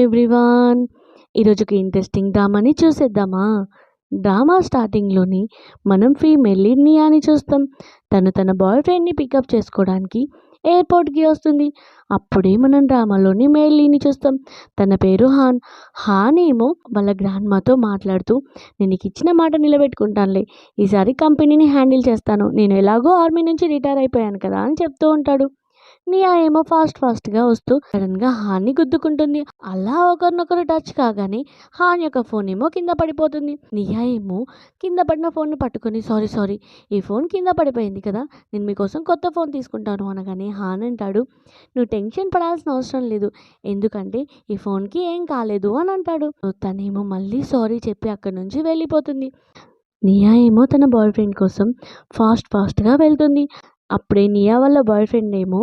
Everyone. ఈరోజుకి interesting డ్రామాని చూసేద్దామా? Drama స్టార్టింగ్‌లోని మనం female lead నియాని చూస్తాం. తను తన బాయ్ ఫ్రెండ్‌ని పికప్ చేసుకోవడానికి ఎయిర్‌పోర్ట్‌కి వస్తుంది. అప్పుడే మనం డ్రామాలోని మేల్ లీడ్‌ని చూస్తాం. తన పేరు హాన్. హాన్ ఏమో వాళ్ళ గ్రాండ్‌మాతో మాట్లాడుతూ నేను నీకు ఇచ్చిన మాట నిలబెట్టుకుంటానులే. ఈసారి కంపెనీని హ్యాండిల్ చేస్తాను. నేను ఎలాగో ఆర్మీ నుంచి రిటైర్ అయిపోయాను కదా అని చెప్తూ ఉంటాడు. నియా ఏమో ఫాస్ట్‌గా వస్తూ సడెన్‌గా హాన్‌ని గుద్దుకుంటుంది. అలా ఒకరినొకరు టచ్ కాగానే హాన్ యొక్క ఫోన్ ఏమో కింద పడిపోతుంది. నియా ఏమో కింద పడిన ఫోన్‌ని పట్టుకొని సారీ ఈ ఫోన్ కింద పడిపోయింది కదా! నేను మీకోసం కొత్త ఫోన్ తీసుకుంటాను అనగానే హాన్ అంటాడు, నువ్వు టెన్షన్ పడాల్సిన అవసరం లేదు. ఎందుకంటే ఈ ఫోన్‌కి ఏం కాలేదు అని అంటాడు. తనేమో మళ్ళీ సారీ చెప్పి అక్కడి నుంచి వెళ్ళిపోతుంది. నియా ఏమో తన బాయ్ ఫ్రెండ్ కోసం ఫాస్ట్‌గా వెళ్తుంది. అప్పుడే నియా వాళ్ళ బాయ్ ఫ్రెండ్ ఏమో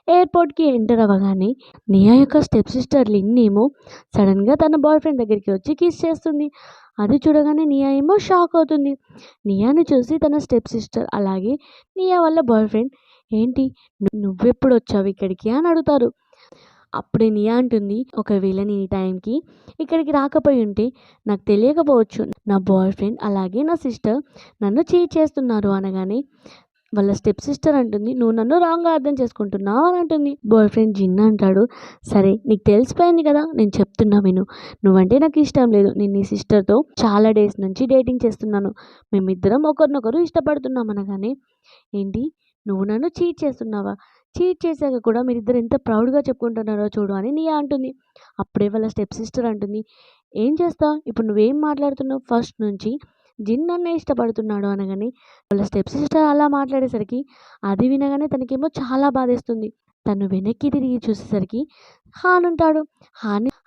ఎయిర్‌పోర్ట్‌కి ఎంటర్ అవ్వగానే నియా యొక్క స్టెప్ సిస్టర్ లిన్ ఏమో సడన్‌గా తన బాయ్ ఫ్రెండ్ దగ్గరికి వచ్చి కిస్ చేస్తుంది. అది చూడగానే నియా ఏమో షాక్ అవుతుంది. నియాని చూసి తన స్టెప్ సిస్టర్ అలాగే నియా వాళ్ళ బాయ్ ఫ్రెండ్ ఏంటి నువ్వెప్పుడు వచ్చావు ఇక్కడికి అని అడుగుతారు. అప్పుడే నియా అంటుంది, ఒకవేళ నేను ఈ టైంకి ఇక్కడికి రాకపోయి ఉంటే నాకు తెలియకపోవచ్చు నా బాయ్ ఫ్రెండ్ అలాగే నా సిస్టర్ నన్ను చీట్ చేస్తున్నారు అనగానే వాళ్ళ స్టెప్ సిస్టర్ అంటుంది, నువ్వు నన్ను రాంగ్‌గా అర్థం చేసుకుంటున్నావు అని అంటుంది. బాయ్ ఫ్రెండ్ జిన్ అంటాడు, సరే నీకు తెలిసిపోయింది కదా, నేను చెప్తున్నా విను. నువ్వంటే నాకు ఇష్టం లేదు. నేను నీ సిస్టర్తో చాలా డేస్ నుంచి డేటింగ్ చేస్తున్నాను. మేమిద్దరం ఒకరినొకరు ఇష్టపడుతున్నాం అనగానే ఏంటి నువ్వు నన్ను చీట్ చేస్తున్నావా? చీట్ చేశాక కూడా మీరిద్దరు ఎంత ప్రౌడ్‌గా చెప్పుకుంటున్నారో చూడు అని నియా అంటుంది. అప్పుడే వాళ్ళ స్టెప్ సిస్టర్ అంటుంది, ఏం చేస్తావు? ఇప్పుడు నువ్వేం మాట్లాడుతున్నావు? ఫస్ట్ నుంచి జిన్ నన్నే ఇష్టపడుతున్నాడు అనగానే వాళ్ళ స్టెప్ సిస్టర్ అలా మాట్లాడేసరికి అది వినగానే తనకేమో చాలా బాధేస్తుంది. తను వెనక్కి తిరిగి చూసేసరికి హాన్ ఉంటాడు.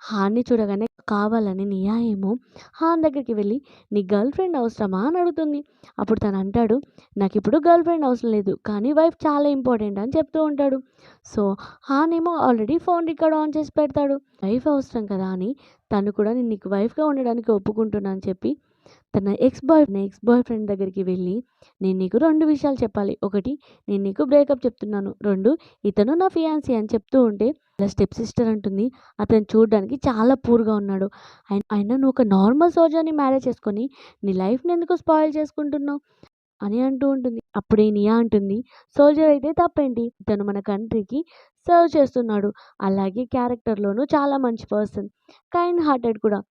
హాన్ని చూడగానే కావాలని నియా ఏమో హాన్ దగ్గరికి వెళ్ళి నీ గర్ల్ ఫ్రెండ్ అవసరమా అని అడుగుతుంది. అప్పుడు తను అంటాడు, నాకు ఇప్పుడు గర్ల్ ఫ్రెండ్ అవసరం లేదు, కానీ వైఫ్ చాలా ఇంపార్టెంట్ అని చెప్తూ ఉంటాడు. సో హాన్ ఏమో ఆల్రెడీ ఫోన్ రికార్డ్ ఆన్ చేసి పెడతాడు. వైఫ్ అవసరం కదా అని తను కూడా నేను నీకు వైఫ్గా ఉండడానికి ఒప్పుకుంటున్నా అని చెప్పి తన ఎక్స్ బాయ్ ఫ్రెండ్ దగ్గరికి వెళ్ళి నేను నీకు 2 విషయాలు చెప్పాలి. ఒకటి నేను నీకు బ్రేకప్ చెప్తున్నాను. 2 ఇతను నా ఫియాన్సీ అని చెప్తూ ఉంటే వాళ్ళ స్టెప్ సిస్టర్ అంటుంది, అతను చూడడానికి చాలా పూర్‌గా ఉన్నాడు. అయినా నువ్వు ఒక నార్మల్ సోల్జర్‌ని మ్యారేజ్ చేసుకొని నీ లైఫ్‌ని ఎందుకు స్పాయిల్ చేసుకుంటున్నావు అని అంటూ ఉంటుంది. అప్పుడే నియా అంటుంది, సోల్జర్ అయితే తప్పేంటి? ఇతను మన కంట్రీకి సర్వ్ చేస్తున్నాడు. అలాగే క్యారెక్టర్‌లోనూ చాలా మంచి పర్సన్. కైండ్ హార్టెడ్ కూడా.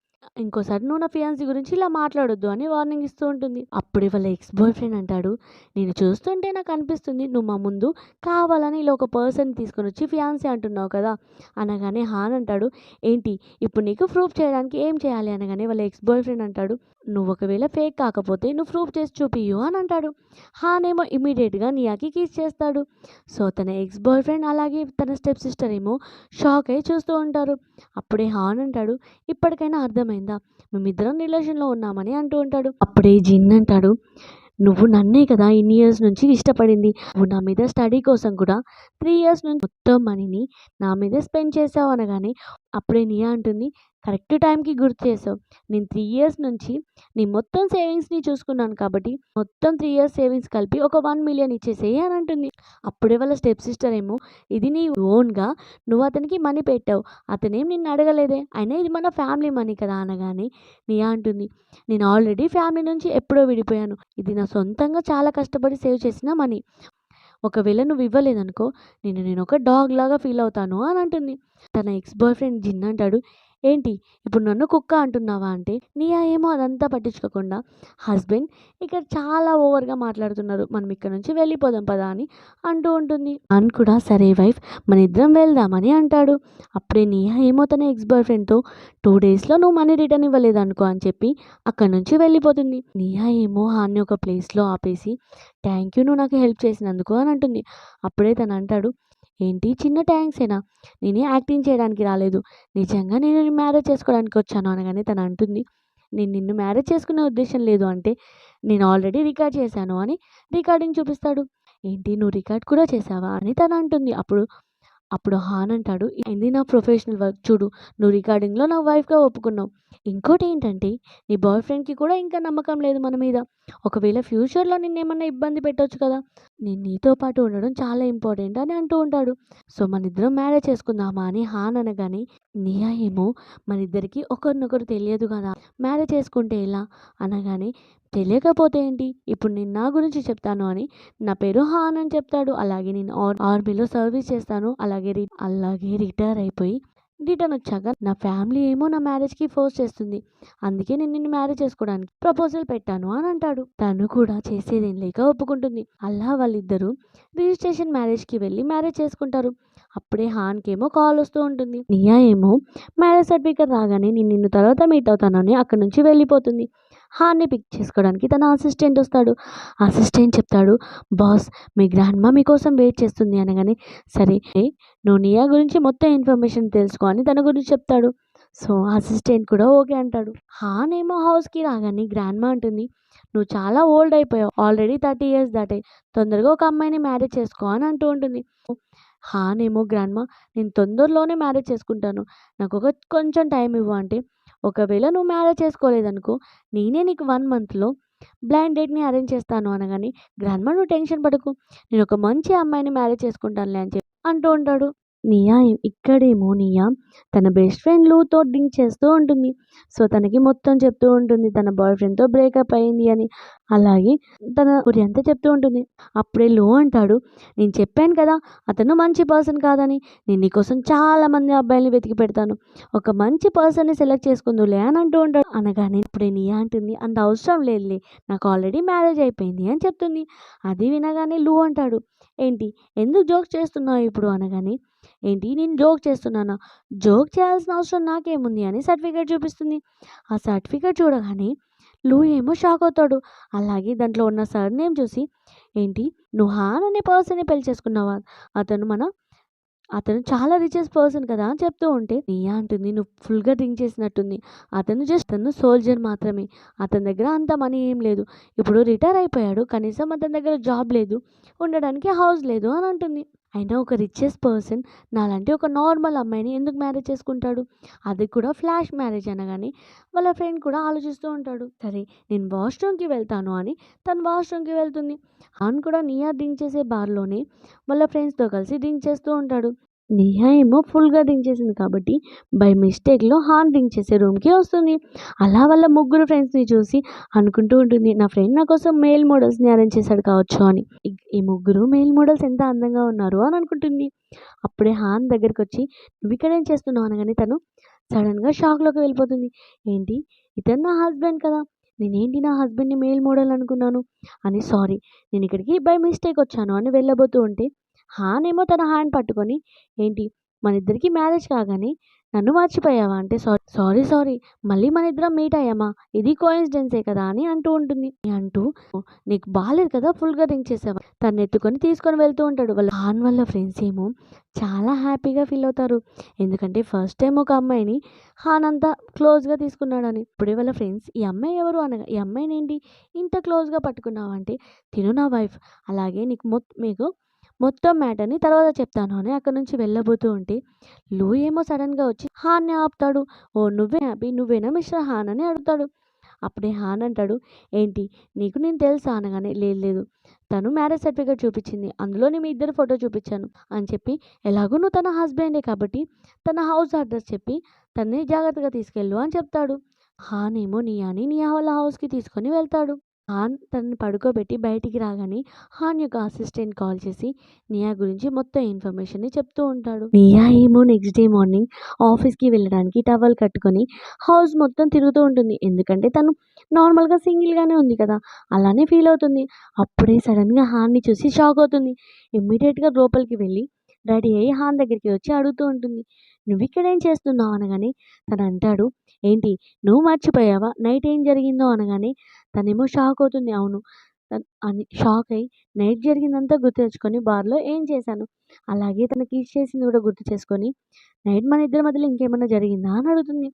ఇంకోసారి నువ్వు నా ఫియాన్సీ గురించి ఇలా మాట్లాడొద్దు అని వార్నింగ్ ఇస్తూ ఉంటుంది. అప్పుడే వాళ్ళ ఎక్స్ బాయ్ ఫ్రెండ్ అంటాడు, నేను చూస్తుంటే నాకు అనిపిస్తుంది నువ్వు మా ముందు కావాలని ఇలా ఒక పర్సన్ తీసుకొని వచ్చి ఫియాన్సీ అంటున్నావు కదా అనగానే హాన్ అంటాడు, ఏంటి ఇప్పుడు నీకు ప్రూఫ్ చేయడానికి ఏం చేయాలి అనగానే వాళ్ళ ఎక్స్ బాయ్ ఫ్రెండ్ అంటాడు, నువ్వు ఒకవేళ ఫేక్ కాకపోతే నువ్వు ప్రూఫ్ చేసి చూపియ్యు అని అంటాడు. హాన్ ఏమో ఇమీడియట్గా నియాకి కిస్ చేస్తాడు. సో తన ఎక్స్ బాయ్ ఫ్రెండ్ అలాగే తన స్టెప్ సిస్టర్ ఏమో షాక్ అయి చూస్తూ ఉంటారు. అప్పుడే హాన్ అంటాడు, ఇప్పటికైనా అర్థమైందా మేమిద్దరం రిలేషన్‌లో ఉన్నామని అంటూ ఉంటాడు. అప్పుడే జిన్ అంటాడు, నువ్వు నన్నే కదా ఇన్ని ఇయర్స్ నుంచి ఇష్టపడింది. నువ్వు నా మీద స్టడీ కోసం కూడా 3 ఇయర్స్ నుంచి మొత్తం మనీని నా మీద స్పెండ్ చేసావు అనగానే అప్పుడే నియా అంటుంది, కరెక్ట్ టైంకి గుర్తు చేసావు. నేను 3 ఇయర్స్ నుంచి నీ మొత్తం సేవింగ్స్‌ని చూసుకున్నాను కాబట్టి మొత్తం 3 ఇయర్స్ సేవింగ్స్ కలిపి ఒక 1,000,000 ఇచ్చేసేయి అని అంటుంది. అప్పుడే వాళ్ళ స్టెప్ సిస్టర్ ఏమో ఇది నీ ఓన్‌గా నువ్వు అతనికి మనీ పెట్టావు. అతనేం నిన్ను అడగలేదే. అయినా ఇది మన ఫ్యామిలీ మనీ కదా అనగానే నియా అంటుంది, నేను ఆల్రెడీ ఫ్యామిలీ నుంచి ఎప్పుడో విడిపోయాను. ఇది నా సొంతంగా చాలా కష్టపడి సేవ్ చేసిన మనీ. ఒకవేళ నువ్వు ఇవ్వలేదనుకో నేను ఒక డాగ్ లాగా ఫీల్ అవుతాను అని అంటుంది. తన ఎక్స్ బాయ్ ఫ్రెండ్ జిన్ అంటాడు, ఏంటి ఇప్పుడు నన్ను కుక్క అంటున్నావా అంటే నియా ఏమో అదంతా పట్టించుకోకుండా హస్బెండ్ ఇక్కడ చాలా ఓవర్గా మాట్లాడుతున్నారు, మనం ఇక్కడ నుంచి వెళ్ళిపోదాం పదా అని అంటూ ఉంటుంది. అని కూడా సరే వైఫ్ మన ఇద్దరం వెళ్దామని అంటాడు. అప్పుడే నియా ఏమో తన ఎక్స్ బాయ్ ఫ్రెండ్తో 2 డేస్లో నువ్వు మనీ రిటర్న్ ఇవ్వలేదనుకో అని చెప్పి అక్కడి నుంచి వెళ్ళిపోతుంది. నియా ఏమో హాన్ని ఒక ప్లేస్లో ఆపేసి థ్యాంక్ యూ నువ్వు నాకు హెల్ప్ చేసినందుకు అని అంటుంది. అప్పుడే తను అంటాడు, ఏంటి చిన్న థ్యాంక్సేనా, నేనే యాక్టింగ్ చేయడానికి రాలేదు, నిజంగా నేను నిన్ను మ్యారేజ్ చేసుకోవడానికి వచ్చాను అనగానే తను అంటుంది, నేను నిన్ను మ్యారేజ్ చేసుకునే ఉద్దేశం లేదు అంటే నేను ఆల్రెడీ రికార్డ్ చేశాను అని రికార్డింగ్ చూపిస్తాడు. ఏంటి నువ్వు రికార్డ్ కూడా చేసావా అని తను అంటుంది. అప్పుడు హాన్ అంటాడు, ఇది నా ప్రొఫెషనల్ వర్క్ చూడు, నువ్వు రికార్డింగ్లో నా వైఫ్గా ఒప్పుకున్నావు. ఇంకోటి ఏంటంటే నీ బాయ్ ఫ్రెండ్కి కూడా ఇంకా నమ్మకం లేదు మన మీద. ఒకవేళ ఫ్యూచర్లో నిన్నేమన్నా ఇబ్బంది పెట్టొచ్చు కదా, నేను నీతో పాటు ఉండడం చాలా ఇంపార్టెంట్ అని అంటూ ఉంటాడు. సో మనిద్దరం మ్యారేజ్ చేసుకుందామా అని హాన్ అనగానే నియా ఏమో మనిద్దరికి ఒకరినొకరు తెలియదు కదా, మ్యారేజ్ చేసుకుంటే ఎలా అనగానే తెలియకపోతే ఏంటి, ఇప్పుడు నేను నా గురించి చెప్తాను అని నా పేరు హాన్ అని చెప్తాడు. అలాగే నేను ఆర్మీలో సర్వీస్ చేస్తాను, అలాగే రిటైర్ అయిపోయి రిటర్న్ వచ్చాక నా ఫ్యామిలీ ఏమో నా మ్యారేజ్కి ఫోర్స్ చేస్తుంది, అందుకే నేను నిన్ను మ్యారేజ్ చేసుకోవడానికి ప్రపోజల్ పెట్టాను అని అంటాడు. తను కూడా చేసేదేం లేక ఒప్పుకుంటుంది. అలా వాళ్ళిద్దరూ రిజిస్ట్రేషన్ మ్యారేజ్కి వెళ్ళి మ్యారేజ్ చేసుకుంటారు. అప్పుడే హాన్కేమో కాల్ వస్తూ ఉంటుంది. నియా ఏమో మ్యారేజ్ సర్టిఫికేట్ రాగానే నేను నిన్ను తర్వాత మీట్ అవుతానని అక్కడి నుంచి వెళ్ళిపోతుంది. హాన్ని పిక్ చేసుకోవడానికి తన అసిస్టెంట్ వస్తాడు. అసిస్టెంట్ చెప్తాడు, బాస్ మీ గ్రాండ్మా మీకోసం వెయిట్ చేస్తుంది అనగానే సరే నువ్వు నియా గురించి మొత్తం ఇన్ఫర్మేషన్ తెలుసుకో అని తన గురించి చెప్తాడు. సో అసిస్టెంట్ కూడా ఓకే అంటాడు. హాన్ ఏమో హౌస్కి రాగానే గ్రాండ్మా అంటుంది, నువ్వు చాలా ఓల్డ్ అయిపోయావు, ఆల్రెడీ 30 years దాటాయి, తొందరగా ఒక అమ్మాయిని మ్యారేజ్ చేసుకో అని అంటూ ఉంటుంది. హాన్ ఏమో గ్రాండ్మా నేను తొందరలోనే మ్యారేజ్ చేసుకుంటాను, నాకు కొంచెం టైం ఇవ్వు అంటే ఒకవేళ నువ్వు మ్యారేజ్ చేసుకోలేదనుకో నేనే నీకు 1 monthలో బ్లైండ్ డేట్ని అరేంజ్ చేస్తాను అనగానే గ్రాండ్మా నువ్వు టెన్షన్ పడకు, నేను ఒక మంచి అమ్మాయిని మ్యారేజ్ చేసుకుంటానులే అని చెప్పి అంటూ ఉంటాడు. ఇక్కడేమో నియా తన బెస్ట్ ఫ్రెండ్ లూతో డ్రింక్ చేస్తూ ఉంటుంది. సో తనకి మొత్తం చెప్తూ ఉంటుంది తన బాయ్ ఫ్రెండ్తో బ్రేకప్ అయింది అని. అలాగే తన గురి అంతా చెప్తూ ఉంటుంది. అప్పుడే లో అంటాడు, నేను చెప్పాను కదా అతను మంచి పర్సన్ కాదని, నేను నీకోసం చాలా మంది అబ్బాయిల్ని వెతికి పెడతాను, ఒక మంచి పర్సన్ని సెలెక్ట్ చేసుకుందులే అని అంటూ ఉంటాడు. అనగానే ఇప్పుడే నియా అంటుంది, అంత అవసరం లేదులే, నాకు ఆల్రెడీ మ్యారేజ్ అయిపోయింది అని చెప్తుంది. అది వినగానే లూ అంటాడు, ఏంటి ఎందుకు జోక్స్ చేస్తున్నావు ఇప్పుడు అనగానే ఏంటి నేను జోక్ చేస్తున్నానా, జోక్ చేయాల్సిన అవసరం నాకేముంది అని సర్టిఫికేట్ చూపిస్తుంది. ఆ సర్టిఫికేట్ చూడగానే లూ ఏమో షాక్ అవుతాడు. అలాగే దాంట్లో ఉన్న సర్ నేమ్ చూసి ఏంటి నువ్వు హాన్ అనే పర్సన్ని పెళ్లి చేసుకున్నావా, అతను చాలా రిచెస్ట్ పర్సన్ కదా అని చెప్తూ ఉంటే నియా అంటుంది, నువ్వు ఫుల్గా డ్రింక్ చేసినట్టుంది, అతను సోల్జర్ మాత్రమే, అతని దగ్గర అంత మనీ ఏం లేదు, ఇప్పుడు రిటైర్ అయిపోయాడు, కనీసం అతని దగ్గర జాబ్ లేదు, ఉండడానికి హౌస్ లేదు అని అంటుంది. అయినా ఒక రిచెస్ట్ పర్సన్ నాలాంటి ఒక నార్మల్ అమ్మాయిని ఎందుకు మ్యారేజ్ చేసుకుంటాడు, అది కూడా ఫ్లాష్ మ్యారేజ్ అనగానే వాళ్ళ ఫ్రెండ్ కూడా ఆలోచిస్తూ ఉంటాడు. సరే నేను వాష్రూమ్కి వెళ్తాను అని తను వాష్రూమ్కి వెళ్తుంది. హాన్ కూడా నియా డ్రింక్ చేసే బార్లోనే వాళ్ళ ఫ్రెండ్స్తో కలిసి డ్రింక్ చేస్తూ ఉంటాడు. నిహా ఏమో ఫుల్గా డ్రింక్ చేసింది కాబట్టి బై మిస్టేక్లో హాన్ డ్రింక్ చేసే రూమ్కి వస్తుంది. అలా వాళ్ళ ముగ్గురు ఫ్రెండ్స్ని చూసి అనుకుంటూ ఉంటుంది, నా ఫ్రెండ్ నా కోసం మేల్ మోడల్స్ని అరేంజ్ చేశాడు కావచ్చు అని. ఈ ముగ్గురు మేల్ మోడల్స్ ఎంత అందంగా ఉన్నారు అని అనుకుంటుంది. అప్పుడే హాన్ దగ్గరికి వచ్చి నువ్వు ఇక్కడ ఏం చేస్తున్నావు అనగానే తను సడన్గా షాక్లోకి వెళ్ళిపోతుంది. ఏంటి ఇతను నా హస్బెండ్ కదా, నేనేంటి నా హస్బెండ్ని మేల్ మోడల్ అనుకున్నాను అని, సారీ నేను ఇక్కడికి బై మిస్టేక్ వచ్చాను అని వెళ్ళబోతూ ఉంటే హాన్ ఏమో తన హ్యాండ్ పట్టుకొని ఏంటి మన ఇద్దరికి మ్యారేజ్ కాగానే నన్ను మర్చిపోయావా అంటే సారీ మళ్ళీ మన ఇద్దరం మీట్ అయ్యామా, ఇది కోయిన్సిడెన్సే కదా అని అంటూ ఉంటుంది. అంటూ నీకు బాగాలేదు కదా ఫుల్గా డ్రింక్ చేసావా, తను ఎత్తుకొని తీసుకొని వెళ్తూ ఉంటాడు. వాళ్ళ హాన్ వాళ్ళ ఫ్రెండ్స్ ఏమో చాలా హ్యాపీగా ఫీల్ అవుతారు, ఎందుకంటే ఫస్ట్ టైం ఒక అమ్మాయిని హాన్ అంతా క్లోజ్గా తీసుకున్నాడని. ఇప్పుడే వాళ్ళ ఫ్రెండ్స్ ఈ అమ్మాయి ఎవరు అనగా ఈ అమ్మాయిని ఏంటి ఇంత క్లోజ్గా పట్టుకున్నావు అంటే తిను నా వైఫ్, అలాగే మీకు మొత్తం మ్యాటర్ని తర్వాత చెప్తాను అని అక్కడ నుంచి వెళ్ళబోతూ ఉంటే లూ ఏమో సడన్గా వచ్చి హాన్ని ఆపుతాడు. ఓ నువ్వేనా మిస్టర్ హాన్ అని అడుగుతాడు. అప్పుడే హాన్ అంటాడు, ఏంటి నీకు నేను తెలుసా అనగానే లేదు తను మ్యారేజ్ సర్టిఫికేట్ చూపించింది, అందులో మీ ఇద్దరు ఫోటో చూపించాను అని చెప్పి, ఎలాగో నువ్వు తన హస్బెండే కాబట్టి తన హౌస్ అడ్రస్ చెప్పి తనని జాగ్రత్తగా తీసుకెళ్ళు అని చెప్తాడు. హాన్ ఏమో నియా వాళ్ళ హౌస్కి తీసుకొని వెళ్తాడు. హాన్ తనని పడుకోబెట్టి బయటికి రాగానే హాన్ యొక్క అసిస్టెంట్ కాల్ చేసి నియా గురించి మొత్తం ఇన్ఫర్మేషన్ని చెప్తూ ఉంటాడు. నియా ఏమో నెక్స్ట్ డే మార్నింగ్ ఆఫీస్కి వెళ్ళడానికి టవల్ కట్టుకొని హౌస్ మొత్తం తిరుగుతూ ఉంటుంది, ఎందుకంటే తను నార్మల్గా సింగిల్గానే ఉంది కదా అలానే ఫీల్ అవుతుంది. అప్పుడే సడన్గా హాన్ని చూసి షాక్ అవుతుంది. ఇమ్మీడియట్గా లోపలికి వెళ్ళి రెడీ అయ్యి హాన్ దగ్గరికి వచ్చి అడుగుతూ ఉంటుంది, నువ్వు ఇక్కడ ఏం చేస్తున్నావు అనగానే తను అంటాడు, ఏంటి నువ్వు మర్చిపోయావా నైట్ ఏం జరిగిందో అనగానే తనేమో షాక్ అవుతుంది. అవును అని షాక్ అయ్యి నైట్ జరిగిందంతా గుర్తు తెచ్చుకొని బార్లో ఏం చేశాను, అలాగే తన కిస్ చేసింది కూడా గుర్తు చేసుకొని నైట్ మన ఇద్దరి మధ్యలో ఇంకేమన్నా జరిగిందా అని అడుగుతుంది.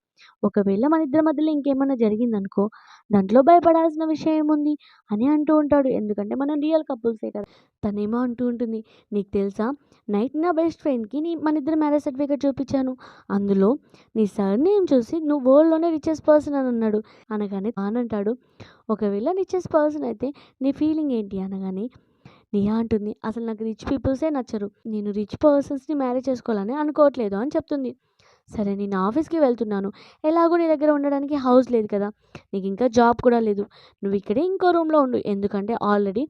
ఒకవేళ మన ఇద్దరి మధ్యలో ఇంకేమన్నా జరిగిందనుకో దాంట్లో భయపడాల్సిన విషయం ఏముంది అని అంటూ ఉంటాడు, ఎందుకంటే మనం రియల్ కపుల్సే కదా. తనేమో అంటూ ఉంటుంది, నీకు తెలుసా నైట్ నా బెస్ట్ ఫ్రెండ్కి మన ఇద్దరు మ్యారేజ్ సర్టిఫికేట్ చూపించాను, అందులో నీ సర్ నేమ్ చూసి నువ్వు వరల్డ్లోనే రిచెస్ట్ పర్సన్ అని అన్నాడు అనగానే తానంటాడు, ఒకవేళ రిచెస్ట్ పర్సన్ అయితే నీ ఫీలింగ్ ఏంటి అనగానే నియా అంటుంది, అసలు నాకు రిచ్ పీపుల్సే నచ్చరు. నేను రిచ్ పర్సన్స్‌ని మ్యారేజ్ చేసుకోవాలని అనుకోవట్లేదు అని చెప్తుంది. సరే నేను ఆఫీస్‌కి వెళ్తున్నాను. ఎలాగో నీ దగ్గర ఉండడానికి హౌస్ లేదు కదా! నీకింకా జాబ్ కూడా లేదు. నువ్విక్కడే ఇంకో రూమ్‌లో ఉండు. ఎందుకంటే ఆల్రెడీ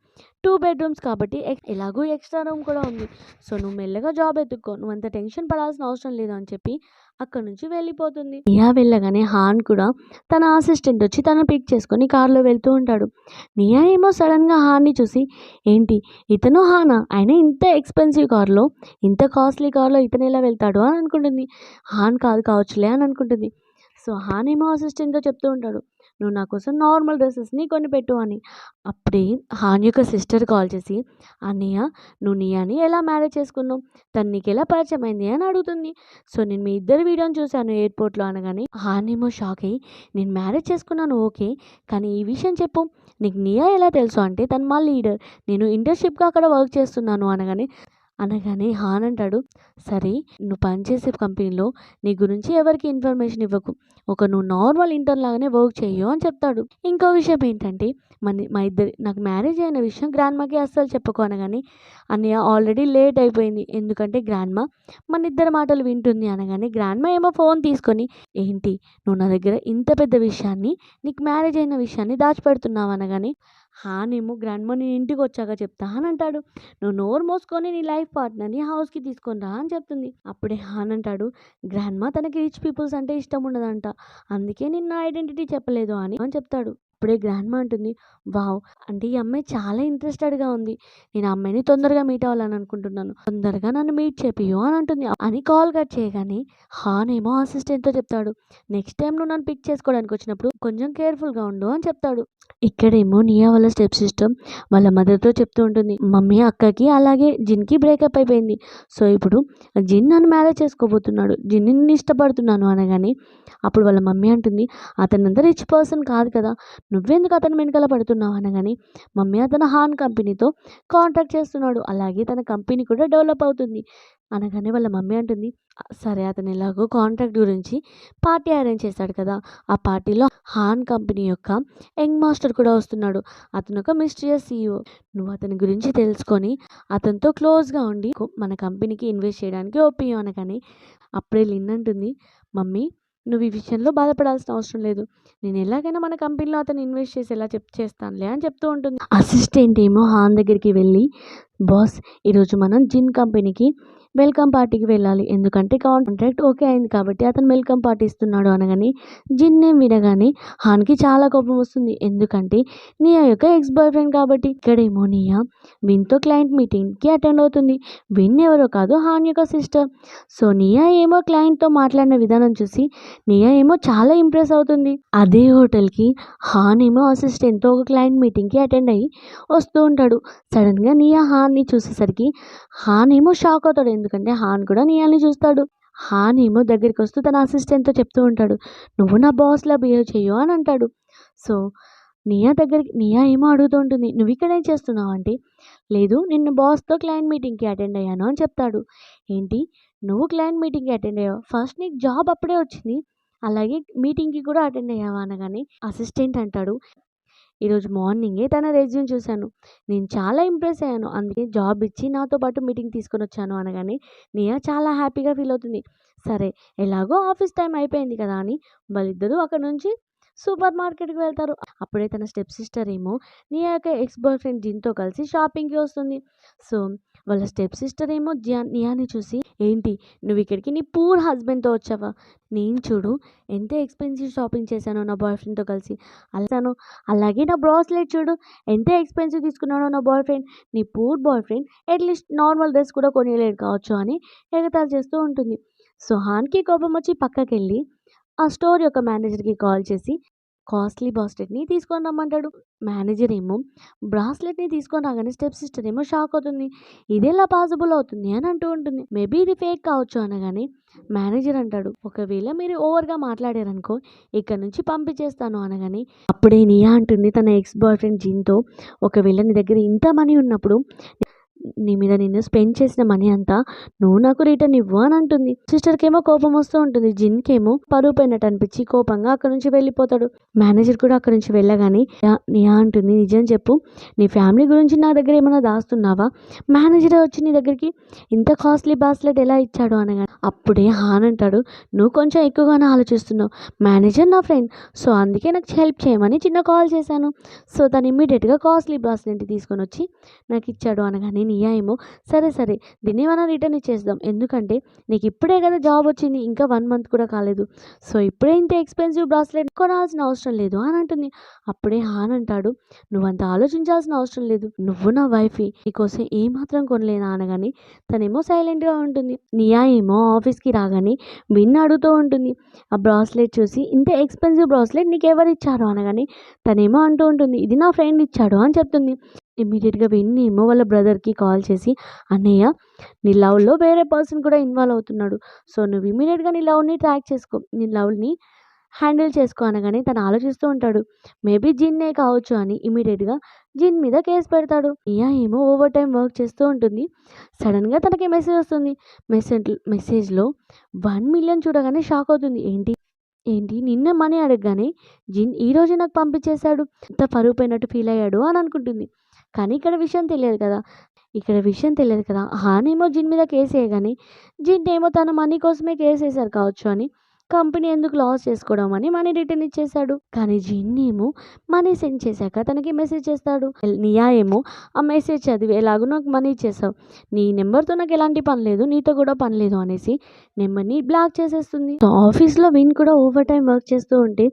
2 బెడ్‌రూమ్స్ కాబట్టి ఎలాగో ఎక్స్‌ట్రా రూమ్ కూడా ఉంది. సో, నువ్వు మెల్లగా జాబ్ ఎతుక్కో. నువ్వంత టెన్షన్ పడాల్సిన అవసరం లేదు అని చెప్పి అక్కడి నుంచి వెళ్ళిపోతుంది. నియా వెళ్ళగానే హాన్ కూడా తన అసిస్టెంట్ వచ్చి తనని పిక్ చేసుకొని కార్‌లో వెళ్తూ ఉంటాడు. నియా ఏమో సడెన్‌గా హాన్‌ని చూసి, ఏంటి ఇతను హానా? అయినా ఇంత ఎక్స్‌పెన్సివ్ కార్‌లో, ఇంత కాస్ట్‌లీ కార్‌లో ఇతనెలా వెళ్తాడు అని అనుకుంటుంది. హాన్ కాదు కావచ్చులే అని అనుకుంటుంది. సో, హాన్ ఏమో అసిస్టెంట్‌తో చెప్తూ ఉంటాడు, నువ్వు నా కోసం నార్మల్ డ్రెసెస్‌ని కొనిపెట్టు అని. అప్పుడే హాన్ యొక్క సిస్టర్ కాల్ చేసి, అన్నయ్య నువ్వు నియాని ఎలా మ్యారేజ్ చేసుకున్నావు? తను నీకెలా పరిచయమైంది అని అడుగుతుంది. సో, నేను మీ ఇద్దరి వీడియోని చూశాను ఎయిర్‌పోర్ట్‌లో అనగానే హాన్ ఏమో షాక్ అయ్యి, నేను మ్యారేజ్ చేసుకున్నాను ఓకే. కానీ ఈ విషయం చెప్పు. నీకు నియా ఎలా తెలుసు అంటే తను మా లీడర్. నేను ఇంటర్న్‌షిప్‌గా అక్కడ వర్క్ చేస్తున్నాను అనగానే హాన్ అంటాడు, సరే నువ్వు పనిచేసే కంపెనీలో నీ గురించి ఎవరికి ఇన్ఫర్మేషన్ ఇవ్వకు. నువ్వు నార్మల్ ఇంటర్న్ లాగానే వర్క్ చెయ్యు అని చెప్తాడు. ఇంకో విషయం ఏంటంటే మా ఇద్దరి నాకు మ్యారేజ్ అయిన విషయం గ్రాండ్‌మాకి అస్సలు చెప్పకు అనగానే, అన్నయ్య ఆల్రెడీ లేట్ అయిపోయింది. ఎందుకంటే గ్రాండ్‌మా మనిద్దరి మాటలు వింటుంది అనగానే గ్రాండ్‌మా ఏమో ఫోన్ తీసుకొని, ఏంటి నువ్వు నా దగ్గర ఇంత పెద్ద విషయాన్ని, నీకు మ్యారేజ్ అయిన విషయాన్ని దాచిపెడుతున్నావు అనగానే హానేమో గ్రాండ్‌మా నేను ఇంటికొచ్చాక చెప్తా అని అంటాడు. నువ్వు నోరు మూసుకొని నీ లైఫ్ పార్ట్నర్‌ని హౌస్‌కి తీసుకొని రా అని చెప్తుంది. అప్పుడే హాన్ అంటాడు, గ్రాండ్‌మా తనకి రిచ్ పీపుల్స్ అంటే ఇష్టం ఉండదంట. అందుకే నేను నా ఐడెంటిటీ చెప్పలేదు అని చెప్తాడు. అప్పుడే గ్రాండ్‌మా అంటుంది, వావ్! అంటే ఈ అమ్మాయి చాలా ఇంట్రెస్టెడ్‌గా ఉంది. నేను ఆ అమ్మాయిని తొందరగా మీట్ అవ్వాలని అనుకుంటున్నాను. తొందరగా నన్ను మీట్ చేపియు అని అంటుంది. అని కాల్ కట్ చేయగానే హాన్ ఏమో అసిస్టెంట్‌తో చెప్తాడు, నెక్స్ట్ టైమ్ నువ్వు నన్ను పిక్ చేసుకోవడానికి వచ్చినప్పుడు కొంచెం కేర్‌ఫుల్‌గా ఉండు అని చెప్తాడు. ఇక్కడేమో నియా వాళ్ళ స్టెప్ సిస్టర్ వాళ్ళ మదర్‌తో చెప్తూ ఉంటుంది, మమ్మీ అక్కకి అలాగే జిన్‌కి బ్రేకప్ అయిపోయింది. సో, ఇప్పుడు జిన్ నన్ను మ్యారేజ్ చేసుకోబోతున్నాడు. జిన్‌ని నేను ఇష్టపడుతున్నాను అనగానే అప్పుడు వాళ్ళ మమ్మీ అంటుంది, అతనంత రిచ్ పర్సన్ కాదు కదా! నువ్వెందుకు అతని వెనకాల పడుతున్నావు అనగానే, మమ్మీ అతను హాన్ కంపెనీతో కాంట్రాక్ట్ చేస్తున్నాడు. అలాగే తన కంపెనీ కూడా డెవలప్ అవుతుంది అనగానే వాళ్ళ మమ్మీ అంటుంది, సరే అతను ఎలాగో కాంట్రాక్ట్ గురించి పార్టీ అరేంజ్ చేశాడు కదా! ఆ పార్టీలో హాన్ కంపెనీ యొక్క యంగ్ మాస్టర్ కూడా వస్తున్నాడు. అతను ఒక మిస్టీరియస్ సీఈఓ. నువ్వు అతని గురించి తెలుసుకొని అతనితో క్లోజ్‌గా ఉండి మన కంపెనీకి ఇన్వెస్ట్ చేయడానికి ఒప్పియు అనగానే అప్పుడే లిన్ అంటుంది, మమ్మీ నువ్వు ఈ విషయంలో బాధపడాల్సిన అవసరం లేదు. నేను ఎలాగైనా మన కంపెనీలో అతను ఇన్వెస్ట్ చేసేలా చేస్తానులే అని చెప్తూ ఉంటుంది. అసిస్టెంట్ ఏమో హాన్ దగ్గరికి వెళ్ళి, బాస్ ఈరోజు మనం జిన్ కంపెనీకి వెల్కమ్ పార్టీకి వెళ్ళాలి. ఎందుకంటే కాంట్రాక్ట్ ఓకే అయింది కాబట్టి అతను వెల్కమ్ పార్టీ ఇస్తున్నాడు అనగానే జిన్ నేమ్ వినగానే హాన్‌కి చాలా కోపం వస్తుంది. ఎందుకంటే నియా యొక్క ఎక్స్ బాయ్ ఫ్రెండ్ కాబట్టి. ఇక్కడేమో నియా విన్‌తో క్లయింట్ మీటింగ్‌కి అటెండ్ అవుతుంది. విన్ ఎవరో కాదు హాన్ యొక్క సిస్టర్. సో, నియా ఏమో క్లయింట్‌తో మాట్లాడిన విధానం చూసి నియా ఏమో చాలా ఇంప్రెస్ అవుతుంది. అదే హోటల్‌కి హాన్ ఏమో అసిస్టెంట్‌తో ఒక క్లయింట్ మీటింగ్‌కి అటెండ్ అయ్యి వస్తూ ఉంటాడు. సడన్‌గా నియా హాన్‌ని చూసేసరికి హాన్ ఏమో షాక్ అవుతాడు. ఎందుకంటే హాన్ కూడా నియాని చూస్తాడు. హాన్ ఏమో దగ్గరికొస్తూ తన అసిస్టెంట్‌తో చెప్తూ ఉంటాడు, నువ్వు నా బాస్‌లా బిహేవ్ చెయ్యు అని అంటాడు. సో, నియా ఏమో అడుగుతూ ఉంటుంది, నువ్విక్కడేం చేస్తున్నావు అంటే, లేదు నిన్న బాస్‌తో క్లయింట్ మీటింగ్‌కి అటెండ్ అయ్యాను అని చెప్తాడు. ఏంటి నువ్వు క్లయింట్ మీటింగ్‌కి అటెండ్ అయ్యావా? ఫస్ట్ నీకు జాబ్ అప్పుడే వచ్చింది. అలాగే మీటింగ్‌కి కూడా అటెండ్ అయ్యావా అనగానే అసిస్టెంట్ అంటాడు, ఈరోజు మార్నింగే తన రెజ్యూమ్ చూశాను. నేను చాలా ఇంప్రెస్ అయ్యాను. అందుకే జాబ్ ఇచ్చి నాతో పాటు మీటింగ్ తీసుకొనొచ్చాను అనగానే నియా చాలా హ్యాపీగా ఫీల్ అవుతుంది. సరే ఎలాగో ఆఫీస్ టైం అయిపోయింది కదా అని వాళ్ళిద్దరూ అక్కడి నుంచి సూపర్ మార్కెట్‌కి వెళ్తారు. అప్పుడే తన స్టెప్ సిస్టర్ ఏమో నియా యొక్క ఎక్స్ బాయ్ ఫ్రెండ్ జిన్‌తో కలిసి షాపింగ్‌కి వస్తుంది. సో, వాళ్ళ స్టెప్ సిస్టర్ ఏమో నియాని చూసి, ఏంటి నువ్విక్కడికి నీ పూర్ హస్బెండ్‌తో వచ్చావా? నేను చూడు ఎంత ఎక్స్‌పెన్సివ్ షాపింగ్ చేశానో నా బాయ్ ఫ్రెండ్‌తో కలిసి. అలాగే నా బ్రాస్లెట్ చూడు ఎంత ఎక్స్‌పెన్సివ్ తీసుకున్నాడో నా బాయ్ ఫ్రెండ్. నీ poor boy friend at least normal dress కూడా కొనియలేడు కావచ్చు అని ఎగతాళి చేస్తూ ఉంటుంది. సో, హాన్‌కి కోపం వచ్చి పక్కకెళ్ళి ఆ స్టోర్ యొక్క మేనేజర్‌కి కాల్ చేసి కాస్ట్‌లీ బ్రాస్లెట్‌ని తీసుకొని రమ్మంటాడు. మేనేజర్ ఏమో బ్రాస్లెట్‌ని తీసుకొని రాగానే స్టెప్ సిస్టర్ ఏమో షాక్ అవుతుంది. ఇదెలా పాసిబుల్ అవుతుంది అని అంటూ ఉంటుంది. మేబీ ఇది ఫేక్ కావచ్చు అనగానే మేనేజర్ అంటాడు, ఒకవేళ మీరు ఓవర్‌గా మాట్లాడారనుకో ఇక్కడి నుంచి పంపించేస్తాను అనగానే అప్పుడే నియా అంటుంది తన ఎక్స్ బాయ్ ఫ్రెండ్ జిన్‌తో, ఒకవేళ నీ దగ్గర ఇంత మనీ ఉన్నప్పుడు నీ మీద నేను స్పెండ్ చేసిన మనీ అంతా నువ్వు నాకు రిటర్న్ ఇవ్వు అని అంటుంది. సిస్టర్కేమో కోపం వస్తూ ఉంటుంది. జిన్కేమో పరువు పోయినట్టు అనిపించి కోపంగా అక్కడ నుంచి వెళ్ళిపోతాడు. మేనేజర్ కూడా అక్కడ నుంచి వెళ్ళగానే నియా అంటుంది, నిజం చెప్పు, నీ ఫ్యామిలీ గురించి నా దగ్గర ఏమైనా దాస్తున్నావా? మేనేజరే వచ్చి నీ దగ్గరికి ఇంత కాస్ట్లీ బ్రాస్లెట్ ఎలా ఇచ్చాడు అనగా అప్పుడే హాన్ అంటాడు, నువ్వు కొంచెం ఎక్కువగానే ఆలోచిస్తున్నావు. మేనేజర్ నా ఫ్రెండ్, సో అందుకే నాకు హెల్ప్ చేయమని చిన్న కాల్ చేశాను. సో తను ఇమ్మీడియట్గా కాస్ట్లీ బ్రాస్లెట్ తీసుకొని వచ్చి నాకు ఇచ్చాడు అనగానే నియా ఏమో సరే సరే దీన్ని మనం రిటర్న్ ఇచ్చేద్దాం, ఎందుకంటే నీకు ఇప్పుడే కదా జాబ్ వచ్చింది, ఇంకా 1 మంత్ కూడా కాలేదు, సో ఇప్పుడే ఇంత ఎక్స్పెన్సివ్ బ్రాస్లెట్ కొనాల్సిన అవసరం లేదు అని అంటుంది. అప్పుడే హాన్ అంటాడు, నువ్వంత ఆలోచించాల్సిన అవసరం లేదు, నువ్వు నా వైఫ్, నీకోసం ఏమాత్రం కొనలేనా అనగానే తనేమో సైలెంట్గా ఉంటుంది. నియా ఏమో ఆఫీస్కి రాగానే విన్ అడుగుతూ ఉంటుంది, ఆ బ్రాస్లెట్ చూసి ఇంత ఎక్స్పెన్సివ్ బ్రాస్లెట్ నీకు ఎవరు ఇచ్చారు అనగానే తనేమో అంటూ ఉంటుంది, ఇది నా ఫ్రెండ్ ఇచ్చాడు అని చెప్తుంది. ఇమ్మీడియట్గా విన్ ఏమో వాళ్ళ బ్రదర్కి కాల్ చేసి, అన్నయ్య నీ లవ్లో వేరే పర్సన్ కూడా ఇన్వాల్వ్ అవుతున్నాడు, సో నువ్వు ఇమ్మీడియట్గా నీ లవ్ని ట్రాక్ చేసుకో, నీ లవ్ని హ్యాండిల్ చేసుకో అనగానే తను ఆలోచిస్తూ ఉంటాడు, మేబీ జిన్నే కావచ్చు అని ఇమీడియట్గా జిన్ మీద కేసు పెడతాడు. నియా ఏమో ఓవర్ టైం వర్క్ చేస్తూ ఉంటుంది. సడన్గా తనకి మెసేజ్ వస్తుంది. మెసేజ్లో 1 మిలియన్ చూడగానే షాక్ అవుతుంది. ఏంటి ఏంటి నిన్న మనీ అడగగానే జిన్ ఈరోజు నాకు పంపించేశాడు, ఎంత పరువు పోయినట్టు ఫీల్ అయ్యాడు అని అనుకుంటుంది. కానీ ఇక్కడ విషయం తెలియదు కదా, హాన్ ఏమో జిన్ మీద కేసు వేయగానే జిన్ ఏమో తన మనీ కోసమే కేసు వేశారు కావచ్చు అని కంపెనీ ఎందుకు లాస్ చేసుకోవడం అని మనీ రిటర్న్ ఇచ్చేశాడు. కానీ జిన్ ఏమో మనీ సెండ్ చేశాక తనకి మెసేజ్ చేస్తాడు. నియా ఏమో ఆ మెసేజ్ చదివి ఎలాగో నాకు మనీ ఇచ్చేసావు, నీ నెంబర్తో నాకు ఎలాంటి పని లేదు, నీతో కూడా పని లేదు అనేసి నెంబర్ని బ్లాక్ చేసేస్తుంది. సో ఆఫీస్లో విన్ కూడా ఓవర్ టైం వర్క్ చేస్తూ ఉంటే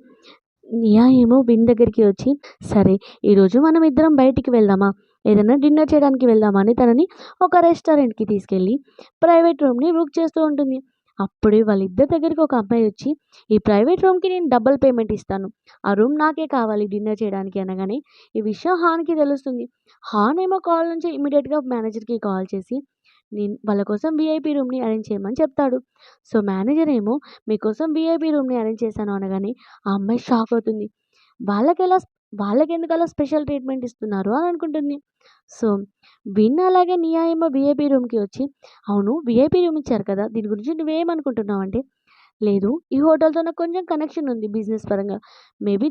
నియా ఏమో విన్ దగ్గరికి వచ్చి, సరే ఈరోజు మనం ఇద్దరం బయటికి వెళ్దామా, ఏదైనా డిన్నర్ చేయడానికి వెళ్దామా అని తనని ఒక రెస్టారెంట్కి తీసుకెళ్ళి ప్రైవేట్ రూమ్ని బుక్ చేస్తూ ఉంటుంది. అప్పుడే వాళ్ళిద్దరి దగ్గరికి ఒక అమ్మాయి వచ్చి, ఈ ప్రైవేట్ రూమ్కి నేను డబుల్ పేమెంట్ ఇస్తాను, ఆ రూమ్ నాకే కావాలి డిన్నర్ చేయడానికి అనగానే ఈ విషయం హాన్కి తెలుస్తుంది. హాన్ ఏమో కాల్ నుంచి ఇమీడియట్గా మేనేజర్కి కాల్ చేసి నేను వాళ్ళ కోసం వీఐపీ రూమ్ని అరేంజ్ చేయమని చెప్తాడు. సో మేనేజర్ ఏమో మీకోసం వీఐపీ రూమ్ని అరేంజ్ చేశాను అనగానే ఆ అమ్మాయి షాక్ అవుతుంది. వాళ్ళకెలా వాళ్ళకెందుకు అలా స్పెషల్ ట్రీట్మెంట్ ఇస్తున్నారు అని అనుకుంటుంది. సో విన్ అలాగే నియా ఏమో వీఐపీ రూమ్కి వచ్చి, అవును వీఐపీ రూమ్ ఇచ్చారు కదా, దీని గురించి నువ్వేమనుకుంటున్నావు అంటే, లేదు ఈ హోటల్తో నాకు కొంచెం కనెక్షన్ ఉంది బిజినెస్ పరంగా, మేబీ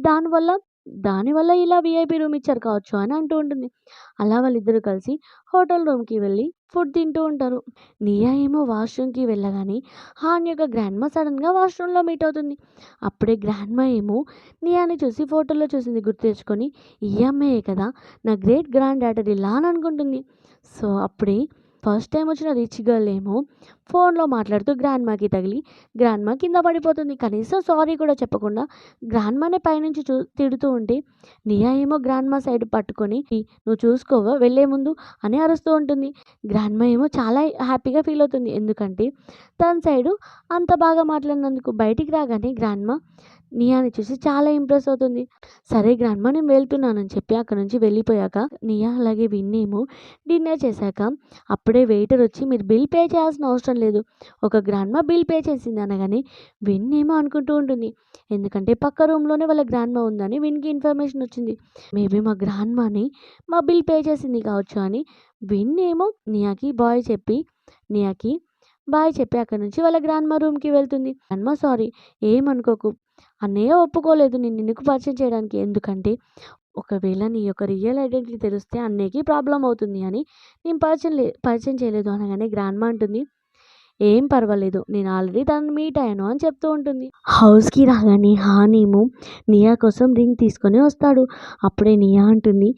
దానివల్ల ఇలా వీఐపీ రూమ్ ఇచ్చారు కావచ్చు అని అంటూ ఉంటుంది. అలా వాళ్ళిద్దరూ కలిసి హోటల్ రూమ్కి వెళ్ళి ఫుడ్ తింటూ ఉంటారు. నియా ఏమో వాష్రూమ్కి వెళ్ళగానే హాన్ యొక్క గ్రాండ్మా సడన్గా వాష్రూమ్లో మీట్ అవుతుంది. అప్పుడే గ్రాండ్మా ఏమో నియాని చూసి ఫోటోలో చూసింది గుర్తు తెచ్చుకొని, ఈ అమ్మాయే కదా నా గ్రేట్ గ్రాండ్ డాటర్ ఇలా అని అనుకుంటుంది. సో అప్పుడే ఫస్ట్ టైం వచ్చిన రిచ్ గర్ల్ ఏమో ఫోన్లో మాట్లాడుతూ గ్రాండ్మాకి తగిలి గ్రాండ్మా కింద పడిపోతుంది. కనీసం సారీ కూడా చెప్పకుండా గ్రాండ్మానే పైనుంచి తిడుతూ ఉంటే నియా ఏమో గ్రాండ్మా సైడ్ పట్టుకొని, నువ్వు చూసుకోవా వెళ్ళే ముందు అని అరుస్తూ ఉంటుంది. గ్రాండ్మా ఏమో చాలా హ్యాపీగా ఫీల్ అవుతుంది, ఎందుకంటే తన సైడు అంత బాగా మాట్లాడినందుకు. బయటికి రాగానే గ్రాండ్మా నియాని చూసి చాలా ఇంప్రెస్ అవుతుంది. సరే గ్రాండ్మా నేను వెళ్తున్నానని చెప్పి అక్కడ నుంచి వెళ్ళిపోయాక నియా అలాగే విన్నేమో డిన్నర్ చేశాక అప్పుడే వెయిటర్ వచ్చి, మీరు బిల్ పే చేయాల్సిన అవసరం లేదు, ఒక గ్రాండ్మా బిల్ పే చేసింది అనగానే విన్నేమో అనుకుంటూ ఉంటుంది, ఎందుకంటే పక్క రూమ్లోనే వాళ్ళ గ్రాండ్మా ఉందని విన్కి ఇన్ఫర్మేషన్ వచ్చింది, మేబీ మా గ్రాండ్మాని మా బిల్ పే చేసింది కావచ్చు అని విన్నేమో నియాకి బాయ్ చెప్పి అక్కడ నుంచి వాళ్ళ గ్రాండ్మా రూమ్కి వెళ్తుంది. గ్రాండ్మా సారీ ఏమనుకోకు, అన్నయ్య ఒప్పుకోలేదు నేను నిన్ను పరిచయం చేయడానికి, ఎందుకంటే ఒకవేళ నీ యొక్క రియల్ ఐడెంటిటీ తెలిస్తే అన్నయ్యకి ప్రాబ్లం అవుతుంది అని నేను పరిచయం చేయలేదు అనగానే గ్రాండ్మా అంటుంది, ఏం పర్వాలేదు నేను ఆల్రెడీ తనని మీట్ అయ్యాను అని చెప్తూ ఉంటుంది. హౌస్కి రాగానే హానేమో నియా కోసం రింగ్ తీసుకొని వస్తాడు. అప్పుడే నియా అంటుంది,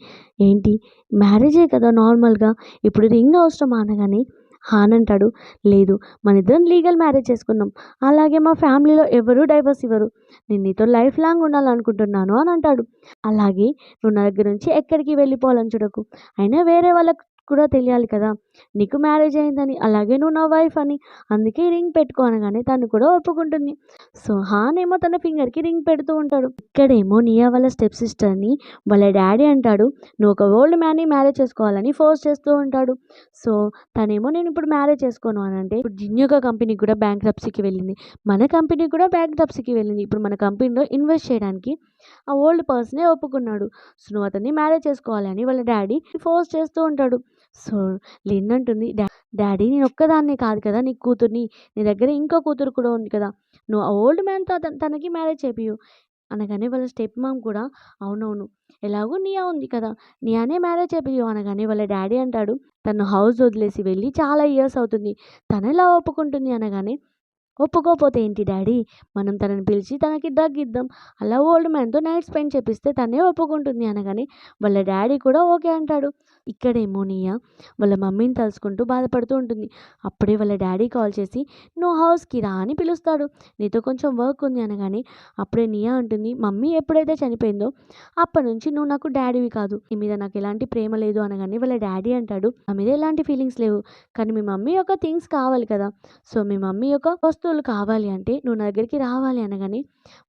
ఏంటి మ్యారేజే కదా నార్మల్గా, ఇప్పుడు రింగ్ అవసరమా అనగానే హాన్ అంటాడు, లేదు మన ఇద్దరం లీగల్ మ్యారేజ్ చేసుకున్నాం, అలాగే మా ఫ్యామిలీలో ఎవరూ డైవర్స్ ఇవ్వరు, నేను నీతో లైఫ్ లాంగ్ ఉండాలనుకుంటున్నాను అని అంటాడు. అలాగే నువ్వు నా దగ్గర నుంచి ఎక్కడికి వెళ్ళిపోవాలని చూడకు, అయినా వేరే వాళ్ళకు కూడా తెలియాలి కదా నీకు మ్యారేజ్ అయిందని, అలాగే నువ్వు నా వైఫ్ అని, అందుకే రింగ్ పెట్టుకో అనగానే తను కూడా ఒప్పుకుంటుంది. సో హాన్ ఏమో తన ఫింగర్కి రింగ్ పెడుతూ ఉంటాడు. ఇక్కడేమో నియా వాళ్ళ స్టెప్ సిస్టర్ని వాళ్ళ డాడీ అంటాడు, నువ్వు ఒక ఓల్డ్ మ్యాన్ని మ్యారేజ్ చేసుకోవాలని ఫోర్స్ చేస్తూ ఉంటాడు. సో తనేమో నేను ఇప్పుడు మ్యారేజ్ చేసుకోను అని అంటే, ఇప్పుడు జిన్ యొక్క కంపెనీ కూడా బ్యాంక్రప్సీకి వెళ్ళింది, మన కంపెనీ కూడా బ్యాంక్రప్సీకి వెళ్ళింది, ఇప్పుడు మన కంపెనీలో ఇన్వెస్ట్ చేయడానికి ఆ ఓల్డ్ పర్సనే ఒప్పుకున్నాడు, సో నువ్వు అతన్ని మ్యారేజ్ చేసుకోవాలి అని వాళ్ళ డాడీ ఫోర్స్ చేస్తూ ఉంటాడు. సో, లిన్ అంటుంది, డాడీ నేనొక్కదాన్నే కాదు కదా నీకు కూతురిని. నీ దగ్గర ఇంకో కూతురు కూడా ఉంది కదా! నువ్వు ఆ ఓల్డ్ మ్యాన్‌తో తనకి మ్యారేజ్ చేపియు. అనగానే వాళ్ళ స్టెప్ మామ్ కూడా అవునవును. ఎలాగో నియా ఉంది కదా! నియానే మ్యారేజ్ చేపియు అనగానే వాళ్ళ డ్యాడీ అంటాడు, తను హౌస్ వదిలేసి వెళ్ళి చాలా ఇయర్స్ అవుతుంది. తనెలా ఒప్పుకుంటుంది అనగానే, ఒప్పుకోకపోతే ఏంటి డాడీ? మనం తనని పిలిచి తనకి డ్రగ్ ఇద్దాం. అలా ఓల్డ్ మ్యాన్‌తో నైట్ స్పెండ్ చేపిస్తే తనే ఒప్పుకుంటుంది అనగానే వాళ్ళ డ్యాడీ కూడా ఓకే అంటాడు. ఇక్కడేమో నియా వాళ్ళ మమ్మీని తలుచుకుంటూ బాధపడుతూ ఉంటుంది. అప్పుడే వాళ్ళ డ్యాడీ కాల్ చేసి "నువ్వు హౌస్‌కి రా" అని పిలుస్తాడు. నీతో కొంచెం వర్క్ ఉంది అనగానే అప్పుడే నియా అంటుంది, మమ్మీ ఎప్పుడైతే చనిపోయిందో అప్పటినుంచి నువ్వు నాకు డ్యాడీవి కాదు. నీ మీద నాకు ఎలాంటి ప్రేమ లేదు అనగానే వాళ్ళ డ్యాడీ అంటాడు, నా మీద ఎలాంటి ఫీలింగ్స్ లేవు. కానీ మీ మమ్మీ యొక్క థింగ్స్ కావాలి కదా! సో, మీ మమ్మీ యొక్క వస్తువులు కావాలి అంటే నువ్వు నా దగ్గరికి రావాలి అనగానే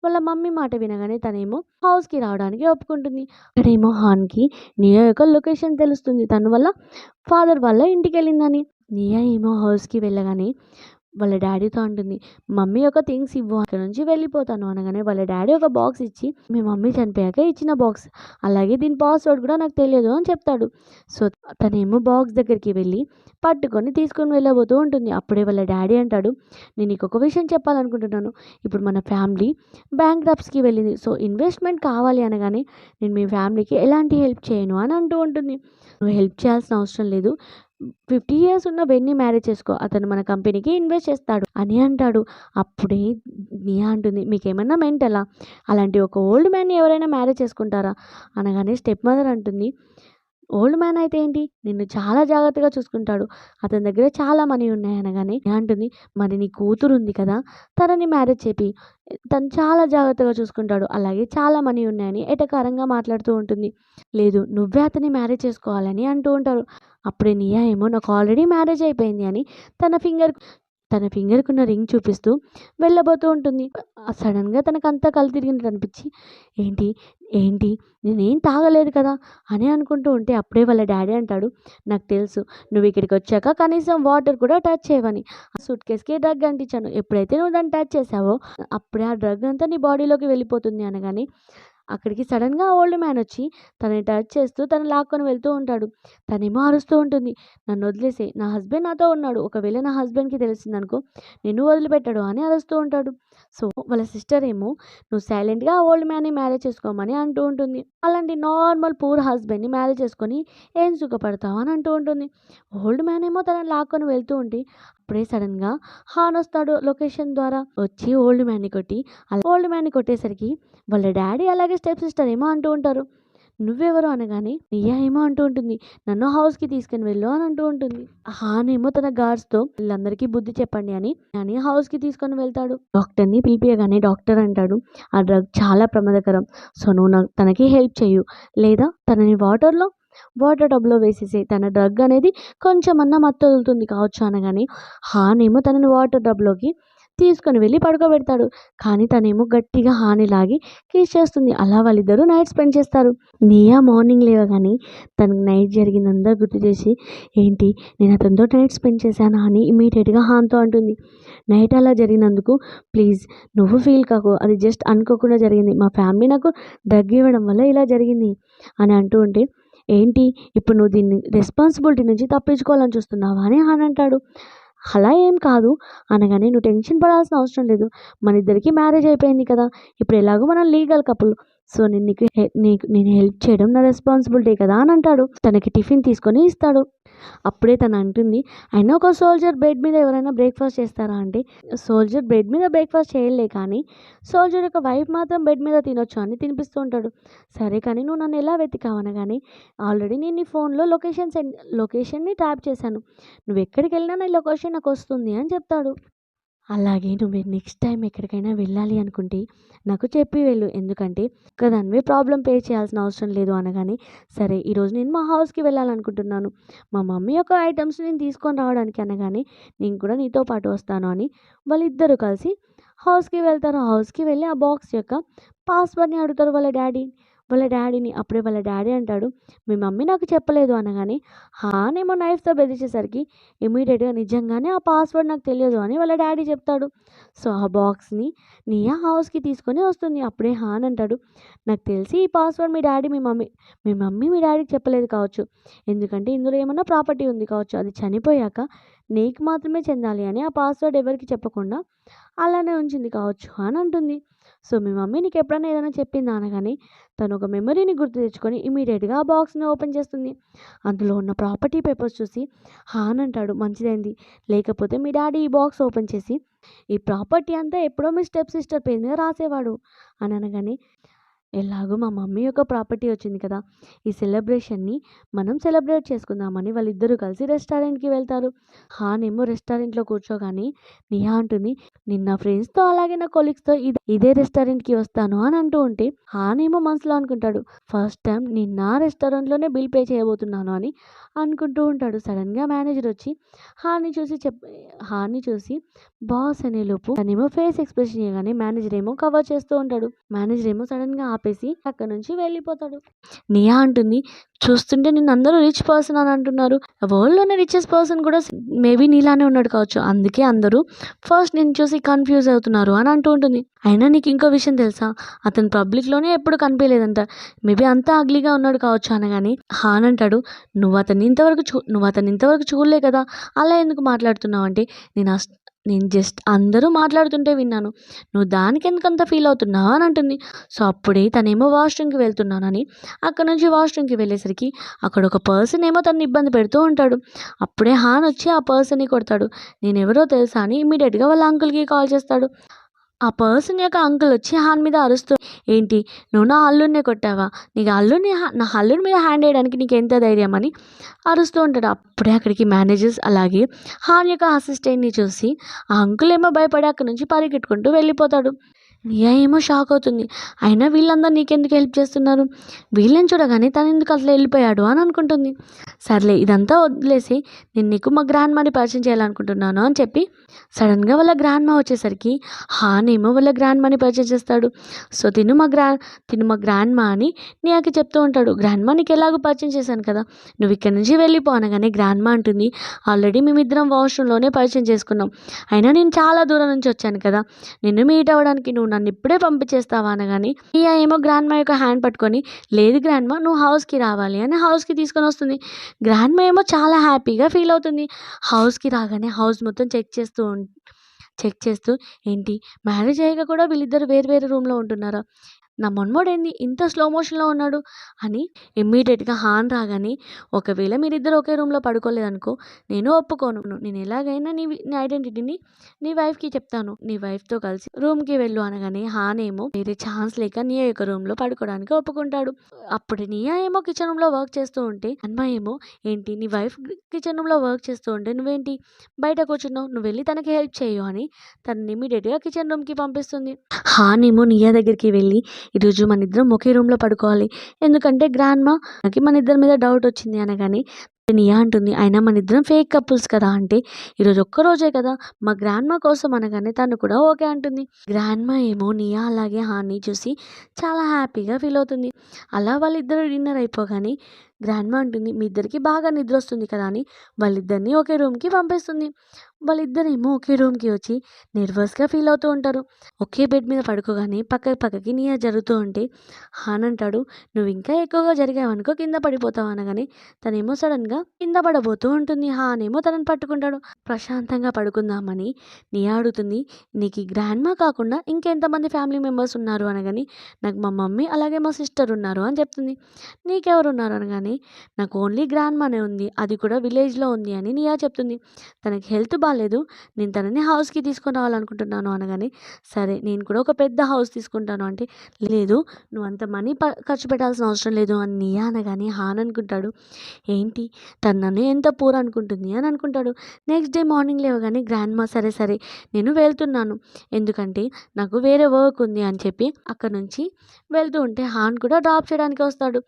వాళ్ళ మమ్మీ మాట వినగానే తనేమో హౌస్‌కి రావడానికి ఒప్పుకుంటుంది. ఇక్కడేమో హాన్‌కి నియా యొక్క లొకేషన్ తెలుస్తుంది. తను వాళ్ళ ఫాదర్ వాళ్ళ ఇంటికెళ్ళిందని. నియా ఏమో హౌస్‌కి వెళ్ళగానే వాళ్ళ డ్యాడీతో అంటుంది, మమ్మీ యొక్క థింగ్స్ ఇవ్వు అక్కడి నుంచి వెళ్ళిపోతాను అనగానే వాళ్ళ డ్యాడీ ఒక బాక్స్ ఇచ్చి మీ మమ్మీ చనిపోయాక ఇచ్చిన బాక్స్, అలాగే దీని పాస్వర్డ్ కూడా నాకు తెలియదు అని చెప్తాడు. సో, తనేమో బాక్స్ దగ్గరికి వెళ్ళి పట్టుకొని తీసుకొని వెళ్ళబోతూ ఉంటుంది. అప్పుడే వాళ్ళ డ్యాడీ అంటాడు, నేను నీకు ఒక విషయం చెప్పాలనుకుంటున్నాను. ఇప్పుడు మన ఫ్యామిలీ బ్యాంక్రప్ట్స్‌కి వెళ్ళింది. సో, ఇన్వెస్ట్మెంట్ కావాలి అనగానే నేను మీ ఫ్యామిలీకి ఎలాంటి హెల్ప్ చేయను అని అంటూ ఉంటుంది. నువ్వు హెల్ప్ చేయాల్సిన అవసరం లేదు. 50 ఇయర్స్ ఉన్న బెన్‌ని మ్యారేజ్ చేసుకో. అతను మన కంపెనీకి ఇన్వెస్ట్ చేస్తాడు అని అంటాడు. అప్పుడే నియా అంటుంది, మీకేమన్నా మెంటలా? అలాంటి ఒక ఓల్డ్ మ్యాన్‌ని ఎవరైనా మ్యారేజ్ చేసుకుంటారా? అనగానే స్టెప్ మదర్ అంటుంది, ఓల్డ్ మ్యాన్ అయితే ఏంటి? నిన్ను చాలా జాగ్రత్తగా చూసుకుంటాడు. అతని దగ్గర చాలా మనీ ఉన్నాయి అనగానే నియా అంటుంది, మరి నీ కూతురు ఉంది కదా! తనని మ్యారేజ్ చేపియి. తను చాలా జాగ్రత్తగా చూసుకుంటాడు. అలాగే చాలా మనీ ఉన్నాయని ఎటకారంగా మాట్లాడుతూ ఉంటుంది. లేదు నువ్వే అతన్ని మ్యారేజ్ చేసుకోవాలని అంటూ ఉంటారు. అప్పుడే నియా ఏమో నాకు ఆల్రెడీ మ్యారేజ్ అయిపోయింది అని తన ఫింగర్‌కున్న రింగ్ చూపిస్తూ వెళ్ళబోతూ ఉంటుంది. సడెన్‌గా తనకంతా కళ్ళు తిరిగినట్టు అనిపించి ఏంటి? ఏంటి? నేనేం తాగలేదు కదా! అని అనుకుంటూ ఉంటే అప్పుడే వాళ్ళ డ్యాడీ అంటాడు, నాకు తెలుసు నువ్వు ఇక్కడికొచ్చాక కనీసం వాటర్ కూడా టచ్ చేయవని. ఆ సూట్‌కేస్‌కి డ్రగ్ అంటించాను. ఎప్పుడైతే నువ్వు దాన్ని టచ్ చేశావో అప్పుడే ఆ డ్రగ్ అంతా నీ బాడీలోకి వెళ్ళిపోతుంది అనగానే అక్కడికి సడెన్‌గా ఓల్డ్ మ్యాన్ వచ్చి తనని టచ్ చేస్తూ తనని లాక్కొని వెళ్తూ ఉంటాడు. తనేమో అరుస్తూ ఉంటుంది, నన్ను వదిలేసేయి. నా హస్బెండ్ నాతో ఉన్నాడు. ఒకవేళ నా హస్బెండ్‌కి తెలిసిందనుకో నిన్ను వదిలిపెట్టడు అని అరుస్తూ ఉంటాడు. సో, వాళ్ళ సిస్టర్ ఏమో నువ్వు సైలెంట్‌గా ఆ ఓల్డ్ మ్యాన్‌ని మ్యారేజ్ చేసుకోమని అంటూ ఉంటుంది. అలాంటి నార్మల్ పూర్ హస్బెండ్‌ని మ్యారేజ్ చేసుకొని ఏం సుఖపడతావు అని అంటూ ఉంటుంది. ఓల్డ్ మ్యాన్ ఏమో తనని లాక్కొని వెళ్తూ ఉంటే అప్పుడే సడెన్‌గా హాన్ వస్తాడు లొకేషన్ ద్వారా. వచ్చి ఓల్డ్ మ్యాన్‌ని కొట్టి ఓల్డ్ మ్యాన్‌ని కొట్టేసరికి వాళ్ళ డ్యాడీ అలాగే స్టెప్ సిస్టర్ ఏమో అంటూ ఉంటారు. నువ్వెవరు అనగానే నియా ఏమో అంటూ ఉంటుంది, నన్ను హౌస్‌కి తీసుకొని వెళ్ళు అని అంటూ ఉంటుంది. హాన్ ఏమో తన గార్డ్స్‌తో వీళ్ళందరికీ బుద్ధి చెప్పండి అని హౌస్‌కి తీసుకొని వెళ్తాడు. డాక్టర్‌ని పిలిపియగానే డాక్టర్ అంటాడు, ఆ డ్రగ్ చాలా ప్రమాదకరం. సో, నువ్వు తనకి హెల్ప్ చెయ్యు. లేదా తనని వాటర్ టబ్‌లో వేసేసేయి. తన డ్రగ్ అనేది కొంచెమన్నా మత్తు వదులుతుంది కావచ్చు అనగానే హాన్ ఏమో తనని వాటర్ టబ్‌లోకి తీసుకొని వెళ్ళి పడుకోబెడతాడు. కానీ తనేమో గట్టిగా హాని లాగి కిస్ చేస్తుంది. అలా వాళ్ళిద్దరూ నైట్ స్పెండ్ చేస్తారు. నియా మార్నింగ్ లేవగానే తనకు నైట్ జరిగిందంతా గుర్తు చేసి ఏంటి నేను అతనితో నైట్ స్పెండ్ చేశానా అని ఇమ్మీడియేట్‌గా హాన్‌తో అంటుంది. నైట్ అలా జరిగినందుకు ప్లీజ్ నువ్వు ఫీల్ కాకు. అది జస్ట్ అనుకోకుండా జరిగింది. మా ఫ్యామిలీ నాకు డ్రగ్ ఇవ్వడం వల్ల ఇలా జరిగింది అని అంటూ ఉంటే ఏంటి ఇప్పుడు నువ్వు దీన్ని రెస్పాన్సిబిలిటీ నుంచి తప్పించుకోవాలని చూస్తున్నావా అని హాన్ అంటాడు. అలా ఏం కాదు అనగానే నువ్వు టెన్షన్ పడాల్సిన అవసరం లేదు. మనిద్దరికీ మ్యారేజ్ అయిపోయింది కదా! ఇప్పుడు ఎలాగో మనం లీగల్ కపుల్. సో, నేను హెల్ప్ చేయడం నా రెస్పాన్సిబిలిటీ కదా అని అంటాడు. తనకి టిఫిన్ తీసుకొని ఇస్తాడు. అప్పుడే తను అంటుంది, అయినా ఒక సోల్జర్ బెడ్ మీద ఎవరైనా బ్రేక్‌ఫాస్ట్ చేస్తారా అంటే, సోల్జర్ బెడ్ మీద బ్రేక్‌ఫాస్ట్ చేయడులే కానీ, సోల్జర్ యొక్క వైఫ్ మాత్రం బెడ్ మీద తినొచ్చు అని తినిపిస్తూ ఉంటాడు. సరే కానీ నువ్వు నన్ను ఎలా వెతికావు అనగానే, ఆల్రెడీ నేను నీ ఫోన్‌లో లొకేషన్‌ని ట్యాప్ చేశాను. నువ్వెక్కడికెళ్ళినా నీ లొకేషన్ నాకొస్తుంది అని చెప్తాడు. అలాగే నువ్వు నెక్స్ట్ టైం ఎక్కడికైనా వెళ్ళాలి అనుకుంటే నాకు చెప్పి వెళ్ళు. ఎందుకంటే ఒక్కదానివే ప్రాబ్లమ్ ఫేస్ చేయాల్సిన అవసరం లేదు అనగానే, సరే ఈరోజు నేను మా హౌస్‌కి వెళ్ళాలనుకుంటున్నాను. మా మమ్మీ యొక్క ఐటెమ్స్ నేను తీసుకొని రావడానికి అనగానే, నేను కూడా నీతో పాటు వస్తాను అని వాళ్ళిద్దరూ కలిసి హౌస్‌కి వెళ్తారు. హౌస్‌కి వెళ్ళి ఆ బాక్స్ యొక్క పాస్వర్డ్‌ని అడుగుతారు వాళ్ళ డ్యాడీ. వాళ్ళ డాడీని. అప్పుడే వాళ్ళ డాడీ అంటాడు, మీ మమ్మీ నాకు చెప్పలేదు అనగానే హాన్ ఏమో నైఫ్తో బెదిరించేసరికి ఇమీడియట్గా నిజంగానే ఆ పాస్వర్డ్ నాకు తెలియదు అని వాళ్ళ డాడీ చెప్తాడు. సో ఆ బాక్స్ని నియా హౌస్కి తీసుకొని వస్తుంది. అప్పుడే హాన్ అంటాడు, నాకు తెలిసి ఈ పాస్వర్డ్ మీ మమ్మీ మీ డాడీకి చెప్పలేదు కావచ్చు, ఎందుకంటే ఇందులో ఏమన్నా ప్రాపర్టీ ఉంది కావచ్చు, అది చనిపోయాక నీకు మాత్రమే చెందాలి అని ఆ పాస్వర్డ్ ఎవరికి చెప్పకుండా అలానే ఉంచింది కావచ్చు అని అంటుంది. సో మీ మమ్మీ నీకు ఎప్పుడైనా ఏదైనా చెప్పిందా అనగానే తను ఒక మెమరీని గుర్తు తెచ్చుకొని ఇమీడియట్గా ఆ బాక్స్ని ఓపెన్ చేస్తుంది. అందులో ఉన్న ప్రాపర్టీ పేపర్స్ చూసి హాన్ అంటాడు, మంచిదైంది, లేకపోతే మీ డాడీ ఈ బాక్స్ ఓపెన్ చేసి ఈ ప్రాపర్టీ అంతా ఎప్పుడో మీ స్టెప్ సిస్టర్ పేరు మీద రాసేవాడు అని అనగానే ఎలాగో మా మమ్మీ యొక్క ప్రాపర్టీ వచ్చింది కదా, ఈ సెలబ్రేషన్ని మనం సెలబ్రేట్ చేసుకుందామని వాళ్ళిద్దరూ కలిసి రెస్టారెంట్కి వెళ్తారు. హాన్ ఏమో రెస్టారెంట్లో కూర్చోగానే నిహా అంటుంది, నిన్న ఫ్రెండ్స్తో అలాగే నా కొలీగ్స్తో ఇదే రెస్టారెంట్కి వస్తాను అని అంటూ ఉంటే హాన్ ఏమో మనసులో అనుకుంటాడు, ఫస్ట్ టైం నిన్న రెస్టారెంట్లోనే బిల్ పే చేయబోతున్నాను అని అనుకుంటూ ఉంటాడు. సడన్గా మేనేజర్ వచ్చి హాన్ని చూసి బాస్ అనే లోపు తనేమో ఫేస్ ఎక్స్ప్రెషన్ ఇవ్వగానే మేనేజర్ ఏమో కవర్ చేస్తూ ఉంటాడు. మేనేజర్ ఏమో సడన్గా ఆపేసి అక్కడ నుంచి వెళ్ళిపోతాడు. నియా అంటుంది, చూస్తుంటే నిన్ను అందరూ రిచ్ పర్సన్ అని అంటున్నారు, వరల్డ్లోనే రిచెస్ట్ పర్సన్ కూడా మేబీ నీలానే ఉన్నాడు కావచ్చు, అందుకే అందరూ ఫస్ట్ నేను చూసి కన్ఫ్యూజ్ అవుతున్నారు అని అంటూ ఉంటుంది. అయినా నీకు ఇంకో విషయం తెలుసా, అతను పబ్లిక్లోనే ఎప్పుడు కనిపించలేదంట, మేబీ అంతా అగ్లీగా ఉన్నాడు కావచ్చు అనగాని హాన్ అంటాడు, నువ్వు అతన్ని ఇంతవరకు చూడలే కదా, అలా ఎందుకు మాట్లాడుతున్నావు అంటే నేను జస్ట్ అందరూ మాట్లాడుతుంటే విన్నాను, నువ్వు దానికి ఎందుకంత ఫీల్ అవుతున్నావు అని అంటుంది. సో అప్పుడే తనేమో వాష్రూమ్కి వెళ్తున్నానని అక్కడ నుంచి వాష్రూమ్కి వెళ్ళేసరికి అక్కడ ఒక పర్సన్ ఏమో తనని ఇబ్బంది పెడుతూ ఉంటాడు. అప్పుడే హాన్ వచ్చి ఆ పర్సన్ని కొడతాడు. నేను ఎవరో తెలుసా అని ఇమీడియట్గా వాళ్ళ అంకుల్కి కాల్ చేస్తాడు. ఆ పర్సన్ యొక్క అంకుల్ వచ్చి హాన్ మీద అరుస్తూ, ఏంటి నువ్వు నా అల్లుడినే కొట్టావా, నీకు నా అల్లుడి మీద హ్యాండ్ వేయడానికి నీకు ఎంత ధైర్యం అని అరుస్తూ ఉంటాడు. అప్పుడే అక్కడికి మేనేజర్స్ అలాగే హాన్ యొక్క అసిస్టెంట్ని చూసి ఆ అంకుల్ ఏమో భయపడి అక్కడి నుంచి పరిగెట్టుకుంటూ వెళ్ళిపోతాడు. నియా ఏమో షాక్ అవుతుంది, అయినా వీళ్ళందరూ నీకెందుకు హెల్ప్ చేస్తున్నారు, వీళ్ళని చూడగానే తను ఎందుకు అట్లా వెళ్ళిపోయాడు అని అనుకుంటుంది. సర్లే ఇదంతా వదిలేసి నేను నీకు మా గ్రాండ్ మాని పరిచయం చేయాలనుకుంటున్నాను అని చెప్పి సడన్గా వాళ్ళ గ్రాండ్ మా వచ్చేసరికి హాన్ ఏమో వాళ్ళ గ్రాండ్ మాని పరిచయం చేస్తాడు. సో తిను మా గ్రాండ్ మా అని నియాకి చెప్తూ ఉంటాడు. గ్రాండ్ మా నీకు ఎలాగో పరిచయం చేశాను కదా, నువ్వు ఇక్కడ నుంచి వెళ్ళిపో అనగానే గ్రాండ్ మా అంటుంది, ఆల్రెడీ మేమిద్దరం వాష్రూమ్లోనే పరిచయం చేసుకున్నాం, అయినా నేను చాలా దూరం నుంచి వచ్చాను కదా, నిన్ను మీట్ అవ్వడానికి నువ్వు నన్ను ఇప్పుడే పంపించేస్తావా అనగాని నియా ఏమో గ్రాండ్ మా యొక్క హ్యాండ్ పట్టుకొని, లేదు గ్రాండ్ మా నువ్వు హౌస్కి రావాలి అని హౌస్కి తీసుకొని వస్తుంది. గ్రాండ్ మా ఏమో చాలా హ్యాపీగా ఫీల్ అవుతుంది. హౌస్కి రాగానే హౌస్ మొత్తం చెక్ చేస్తూ ఏంటి మ్యారేజ్ అయ్యాక కూడా వీళ్ళిద్దరు వేరు వేరు రూమ్లో ఉంటున్నారా, నా మొన్మోడేంది ఇంత స్లో మోషన్లో ఉన్నాడు అని ఇమ్మీడియట్గా హాన్ రాగానే, ఒకవేళ మీరిద్దరు ఒకే రూమ్లో పడుకోలేదనుకో నేను ఒప్పుకోను, నేను ఎలాగైనా నీ ఐడెంటిటీని నీ వైఫ్కి చెప్తాను, నీ వైఫ్తో కలిసి రూమ్కి వెళ్ళు అనగానే హాన్ ఏమో వేరే ఛాన్స్ లేక నియా యొక్క రూమ్లో పడుకోవడానికి ఒప్పుకుంటాడు. అప్పుడు నియా ఏమో కిచెన్ రూమ్లో వర్క్ చేస్తూ ఉంటే అన్మా ఏమో, ఏంటి నీ వైఫ్ కిచెన్ రూమ్లో వర్క్ చేస్తూ ఉంటే నువ్వేంటి బయట కూర్చున్నావు, నువ్వు వెళ్ళి తనకి హెల్ప్ చేయు అని తనని ఇమీడియట్గా కిచెన్ రూమ్కి పంపిస్తుంది. హాన్ ఏమో నియా దగ్గరికి వెళ్ళి, ఈరోజు మన ఇద్దరం ఒకే రూమ్లో పడుకోవాలి, ఎందుకంటే గ్రాండ్ మాకి మన ఇద్దరి మీద డౌట్ వచ్చింది అనగాని నియా అంటుంది, అయినా మన ఇద్దరం ఫేక్ కపుల్స్ కదా అంటే ఈరోజు ఒక్కరోజే కదా మా గ్రాండ్ మా కోసం అనగానే తను కూడా ఓకే అంటుంది. గ్రాండ్ మా ఏమో నియా అలాగే హాన్ని చూసి చాలా హ్యాపీగా ఫీల్ అవుతుంది. అలా వాళ్ళిద్దరు డిన్నర్ అయిపోగానే గ్రాండ్ మా అంటుంది, మీ ఇద్దరికి బాగా నిద్ర వస్తుంది కదా అని వాళ్ళిద్దరిని ఒకే రూమ్కి పంపిస్తుంది. వాళ్ళిద్దరేమో ఒకే రూమ్కి వచ్చి నర్వస్గా ఫీల్ అవుతూ ఉంటారు. ఒకే బెడ్ మీద పడుకోగానే పక్కకి నియా జరుగుతూ ఉంటే హాన్ అంటాడు, నువ్వు ఇంకా ఎక్కువగా జరిగావనుకో కింద పడిపోతావు అనగానే తనేమో సడన్గా కింద పడబోతూ ఉంటుంది. హాన్ ఏమో తనని పట్టుకుంటాడు. ప్రశాంతంగా పడుకుందామని నియా అడుగుతుంది, నీకు ఈ గ్రాండ్ మా కాకుండా ఇంకెంతమంది ఫ్యామిలీ మెంబర్స్ ఉన్నారు అనగాని నాకు మా మమ్మీ అలాగే మా సిస్టర్ ఉన్నారు అని చెప్తుంది. నీకెవరు ఉన్నారు అనగానే నాకు ఓన్లీ గ్రాండ్ మానే ఉంది, అది కూడా విలేజ్లో ఉంది అని నియా చెప్తుంది. తనకి హెల్త్ బాగాలేదు, నేను తనని హౌస్కి తీసుకొని రావాలనుకుంటున్నాను అనగానే సరే నేను కూడా ఒక పెద్ద హౌస్ తీసుకుంటాను అంటే, లేదు నువ్వు అంత మనీ ఖర్చు పెట్టాల్సిన అవసరం లేదు అని నియా అనగానే హాన్ అనుకుంటాడు, ఏంటి తను నన్ను ఎంత పూర్ అనుకుంటుంది అని అనుకుంటాడు. నెక్స్ట్ డే మార్నింగ్ లేవగానే గ్రాండ్ మా సరే నేను వెళ్తున్నాను, ఎందుకంటే నాకు వేరే వర్క్ ఉంది అని చెప్పి అక్కడ నుంచి వెళ్తూ ఉంటే హాన్ కూడా డ్రాప్ చేయడానికి వస్తాడు.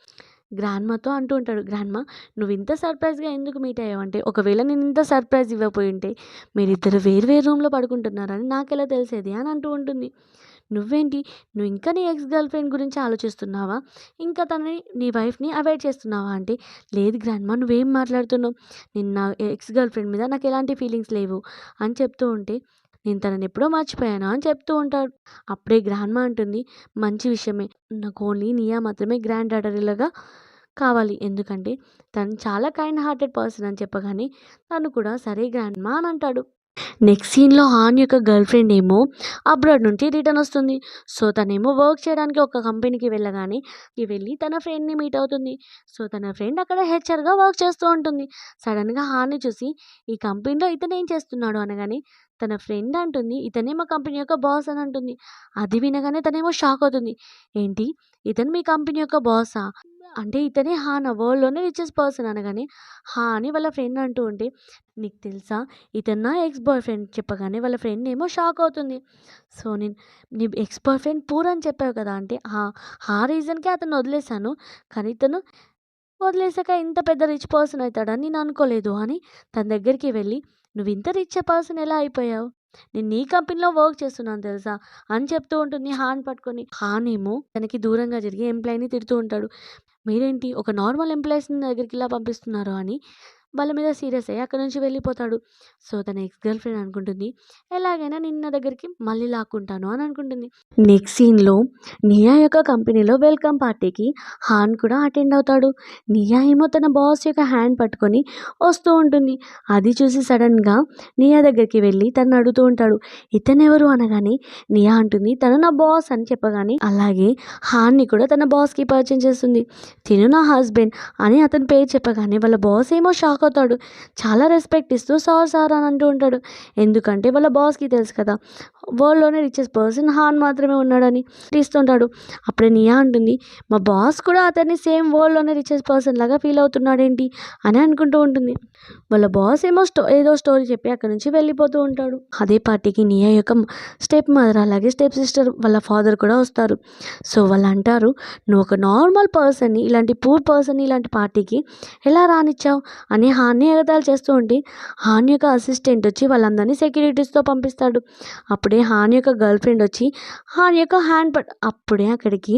గ్రాండ్ మాతో అంటూ ఉంటాడు, గ్రాండ్ మా నువ్వు ఇంత సర్ప్రైజ్గా ఎందుకు మీట్ అయ్యావంటే, ఒకవేళ నేను ఇంత సర్ప్రైజ్ ఇవ్వకపోయి ఉంటే మీరిద్దరు వేరు రూమ్లో పడుకుంటున్నారని నాకెలా తెలిసేది అని అంటూ ఉంటుంది. నువ్వేంటి? నువ్వు ఇంకా నీ ఎక్స్ గర్ల్ ఫ్రెండ్ గురించి ఆలోచిస్తున్నావా? ఇంకా తనని నీ వైఫ్‌ని అవాయిడ్ చేస్తున్నావా?" అంటే, "లేదు గ్రాండ్‌మా నువ్వేం మాట్లాడుతున్నావు? నేను నా ఎక్స్ గర్ల్ ఫ్రెండ్ మీద నాకు ఎలాంటి ఫీలింగ్స్ లేవు" అని చెప్తూ ఉంటే, "నేను తనని ఎప్పుడో మర్చిపోయాను" అని చెప్తూ ఉంటాడు. అప్పుడే గ్రాండ్‌మా అంటుంది, "మంచి విషయమే. నాకు ఓన్లీ నియా మాత్రమే గ్రాండ్ డాటర్ ఇలాగా కావాలి. ఎందుకంటే తను చాలా కైండ్ హార్టెడ్ పర్సన్" అని చెప్పగానే తను కూడా, "సరే గ్రాండ్‌మా" అని అంటాడు. నెక్స్ట్ సీన్‌లో హాన్ యొక్క గర్ల్ ఫ్రెండ్ ఏమో అబ్రాడ్ నుంచి రిటర్న్ వస్తుంది. సో, తనేమో వర్క్ చేయడానికి ఒక కంపెనీకి వెళ్ళగానే వెళ్ళి తన ఫ్రెండ్‌ని మీట్ అవుతుంది. సో, తన ఫ్రెండ్ అక్కడ హెచ్ఆర్‌గా వర్క్ చేస్తూ ఉంటుంది. సడెన్‌గా హాన్‌ని చూసి ఈ కంపెనీలో ఇతనేం చేస్తున్నాడు అనగానే తన ఫ్రెండ్ అంటుంది, "ఇతనే మా కంపెనీ యొక్క బాస్" అని అంటుంది. అది వినగానే తనేమో షాక్ అవుతుంది. "ఏంటి? ఇతను మీ కంపెనీ యొక్క బాసా? అంటే ఇతనే హానా వరల్డ్‌లోనే రిచెస్ట్ పర్సన్" అనగానే హా అని వాళ్ళ ఫ్రెండ్ అంటూ ఉంటే, "నీకు తెలుసా? ఇతను నా ఎక్స్ బాయ్ ఫ్రెండ్" చెప్పగానే వాళ్ళ ఫ్రెండ్ ఏమో షాక్ అవుతుంది. సో, నేను నీ ఎక్స్ బాయ్ ఫ్రెండ్ పూర్ అని చెప్పావు కదా! అంటే ఆ రీజన్‌కే అతన్ని వదిలేసాను. కానీ ఇతను వదిలేసాక ఇంత పెద్ద రిచ్ పర్సన్ అవుతాడని నేను అనుకోలేదు అని తన దగ్గరికి వెళ్ళి, "నువ్వు ఇంత రిచ్ పర్సన్ ఎలా అయిపోయావు? నేను నీ కంపెనీలో వర్క్ చేస్తున్నాను తెలుసా?" అని చెప్తూ ఉంటుంది హాన్ పట్టుకొని. హాన్ ఏమో తనకి దూరంగా జరిగి ఎంప్లాయీని తిడుతూ ఉంటాడు. "మీరేంటి ఒక నార్మల్ ఎంప్లాయీస్‌ని నా దగ్గరికి ఇలా పంపిస్తున్నారు" అని వాళ్ళ మీద సీరియస్ అయ్యి అక్కడి నుంచి వెళ్ళిపోతాడు. సో, తన ఎక్స్ గర్ల్ ఫ్రెండ్ అనుకుంటుంది, ఎలాగైనా నిన్ను నా దగ్గరికి మళ్ళీ లాక్కుంటాను అని అనుకుంటుంది. నెక్స్ట్ సీన్‌లో నియా యొక్క కంపెనీలో వెల్కమ్ పార్టీకి హాన్ కూడా అటెండ్ అవుతాడు. నియా ఏమో తన బాస్ యొక్క హ్యాండ్ పట్టుకొని వస్తూ ఉంటుంది. అది చూసి సడన్‌గా నియా దగ్గరికి వెళ్ళి తనని అడుగుతూ ఉంటాడు. "ఇతనెవరు?" అనగానే నియా అంటుంది, "తను నా బాస్" అని చెప్పగానే అలాగే హాన్‌ని కూడా తన బాస్‌కి పరిచయం చేస్తుంది. "తిను నా హస్బెండ్" అని అతని పేరు చెప్పగానే వాళ్ళ బాస్ ఏమో షాక్ అవుతాడు. చాలా రెస్పెక్ట్ ఇస్తూ సార్ సార్ అని అంటూ ఉంటాడు. ఎందుకంటే వాళ్ళ బాస్‌కి తెలుసు కదా! వరల్డ్‌లోనే రిచెస్ట్ పర్సన్ హాన్ మాత్రమే ఉన్నాడని ఇస్తుంటాడు. అప్పుడే నియా అంటుంది, "మా బాస్ కూడా అతన్ని సేమ్ వరల్డ్‌లోనే రిచెస్ట్ పర్సన్ లాగా ఫీల్ అవుతున్నాడేంటి?" అని అనుకుంటూ ఉంటుంది. వాళ్ళ బాస్ ఏమో ఏదో స్టోరీ చెప్పి అక్కడి నుంచి వెళ్ళిపోతూ ఉంటాడు. అదే పార్టీకి నియా యొక్క స్టెప్ మదర్ అలాగే స్టెప్ సిస్టర్ వాళ్ళ ఫాదర్ కూడా వస్తారు. సో, వాళ్ళు అంటారు, "నువ్వు ఒక నార్మల్ పర్సన్‌ని ఇలాంటి పూర్ పర్సన్‌ని ఇలాంటి పార్టీకి ఎలా రానిచ్చావు?" అని హాన్‌ని ఎగతాళి చేస్తూ ఉంటే హాన్ యొక్క అసిస్టెంట్ వచ్చి వాళ్ళందరినీ సెక్యూరిటీస్‌తో పంపిస్తాడు. అప్పుడే హాన్ యొక్క గర్ల్ ఫ్రెండ్ వచ్చి హాన్ యొక్క హ్యాండ్ అప్పుడే అక్కడికి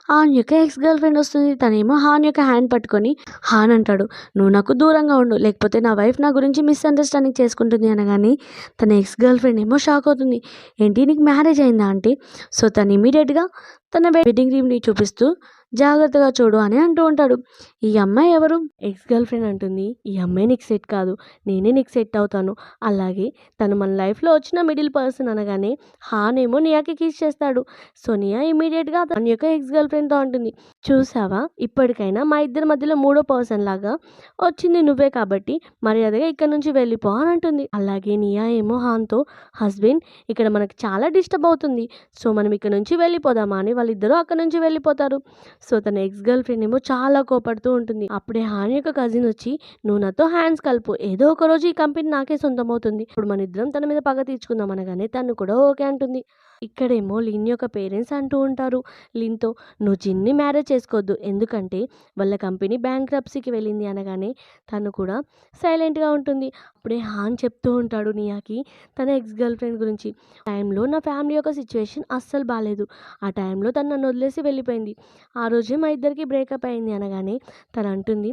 హాన్ యొక్క ఎక్స్ గర్ల్ ఫ్రెండ్ వస్తుంది. తనేమో హాన్ యొక్క హ్యాండ్ పట్టుకొని హాన్ అంటాడు, "నువ్వు నాకు దూరంగా ఉండు, లేకపోతే నా వైఫ్ నా గురించి మిస్‌అండర్‌స్టాండింగ్ చేసుకుంటుంది" అనగానే తన ఎక్స్ గర్ల్ ఫ్రెండ్ ఏమో షాక్ అవుతుంది. "ఏంటి నీకు మ్యారేజ్ అయిందా?" అంటే సో, తను ఇమ్మీడియేట్‌గా తన వెడ్డింగ్ రింగ్‌ని చూపిస్తూ జాగ్రత్తగా చూడు అని అంటూ ఉంటాడు. "ఈ అమ్మాయి ఎవరు?" ఎక్స్ గర్ల్ ఫ్రెండ్ అంటుంది, "ఈ అమ్మాయి నీకు సెట్ కాదు. నేనే నీకు సెట్ అవుతాను." అలాగే తను మన లైఫ్‌లో వచ్చిన మిడిల్ పర్సన్ అనగానే హాన్ ఏమో నియాకి కిస్ చేస్తాడు. సో, నియా ఇమ్మీడియేట్‌గా తన యొక్క ఎక్స్ గర్ల్ ఫ్రెండ్‌తో అంటుంది, "చూసావా ఇప్పటికైనా మా ఇద్దరి మధ్యలో మూడో పర్సన్ లాగా వచ్చింది నువ్వే కాబట్టి మర్యాదగా ఇక్కడి నుంచి వెళ్ళిపో" అని అంటుంది. అలాగే నియా ఏమో హాన్‌తో, "హస్బెండ్ ఇక్కడ మనకి చాలా డిస్టర్బ్ అవుతుంది. సో, మనం ఇక్కడ నుంచి వెళ్ళిపోదామా" అని వాళ్ళిద్దరూ అక్కడి నుంచి వెళ్ళిపోతారు. సో, తన ఎక్స్ గర్ల్ ఫ్రెండ్ ఏమో చాలా కోపడుతూ ఉంటుంది. అప్పుడే హాన్ యొక్క కజిన్ వచ్చి, "నువ్వు నాతో హ్యాండ్స్ కలుపు. ఏదో ఒక రోజు ఈ కంపెనీ నాకే సొంతమవుతుంది. ఇప్పుడు మనిద్దరం తన మీద పగ తీర్చుకుందాం" అనగానే తను కూడా ఓకే అంటుంది. ఇక్కడేమో లిన్ యొక్క పేరెంట్స్ అంటూ ఉంటారు లిన్‌తో, "నువ్వు జిన్‌ని మ్యారేజ్ చేసుకోవద్దు. ఎందుకంటే వాళ్ళ కంపెనీ బ్యాంక్రప్సీకి వెళ్ళింది" అనగానే తను కూడా సైలెంట్‌గా ఉంటుంది. అప్పుడే హాన్ చెప్తూ ఉంటాడు నియాకి తన ఎక్స్ గర్ల్ ఫ్రెండ్ గురించి. "టైంలో నా ఫ్యామిలీ యొక్క సిట్యుయేషన్ అస్సలు బాలేదు. ఆ టైంలో తను నన్ను వదిలేసి వెళ్ళిపోయింది. ఆ రోజే మా ఇద్దరికి బ్రేకప్ అయింది" అనగానే తను అంటుంది,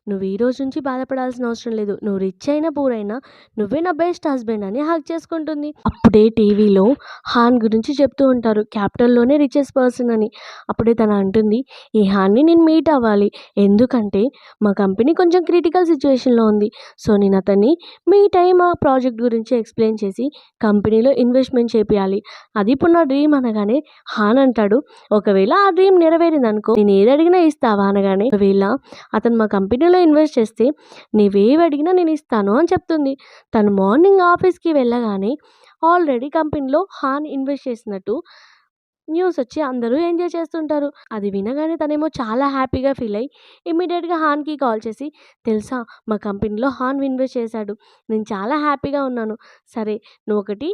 "నువ్వు ఈ రోజు నుంచి బాధపడాల్సిన అవసరం లేదు. నువ్వు రిచ్ అయినా పూర్ అయినా నువ్వే నా బెస్ట్ హస్బెండ్" అని హగ్ చేసుకుంటుంది. అప్పుడే టీవీలో హాన్ గురించి చెప్తూ ఉంటారు, క్యాపిటల్‌లోనే రిచెస్ట్ పర్సన్ అని. అప్పుడే తను అంటుంది, "ఈ హాన్‌ని నేను మీట్ అవ్వాలి. ఎందుకంటే మా కంపెనీ కొంచెం క్రిటికల్ సిట్యుయేషన్‌లో ఉంది. సో, నేను అతన్ని మీట్ అయ్యి మా ప్రాజెక్ట్ గురించి ఎక్స్‌ప్లెయిన్ చేసి కంపెనీలో ఇన్వెస్ట్‌మెంట్ చేపియాలి. అది ఇప్పుడు నా డ్రీమ్" అనగానే హాన్ అంటాడు, "ఒకవేళ ఆ డ్రీమ్ నెరవేరిందనుకో నేను ఏది అడిగినా ఇస్తావా?" అనగానే ఒకవేళ అతను మా కంపెనీలో ఇన్వెస్ట్ చేస్తే నువ్వేవి అడిగినా నేను ఇస్తాను అని చెప్తుంది. తను మార్నింగ్ ఆఫీస్‌కి వెళ్ళగానే ఆల్రెడీ కంపెనీలో హాన్ ఇన్వెస్ట్ చేసినట్టు న్యూస్ వచ్చి అందరూ ఎంజాయ్ చేస్తుంటారు. అది వినగానే తనేమో చాలా హ్యాపీగా ఫీల్ అయ్యి ఇమ్మీడియేట్‌గా హాన్‌కి కాల్ చేసి, "తెలుసా మా కంపెనీలో హాన్ ఇన్వెస్ట్ చేశాడు. నేను చాలా హ్యాపీగా ఉన్నాను. సరే నువ్వొకటి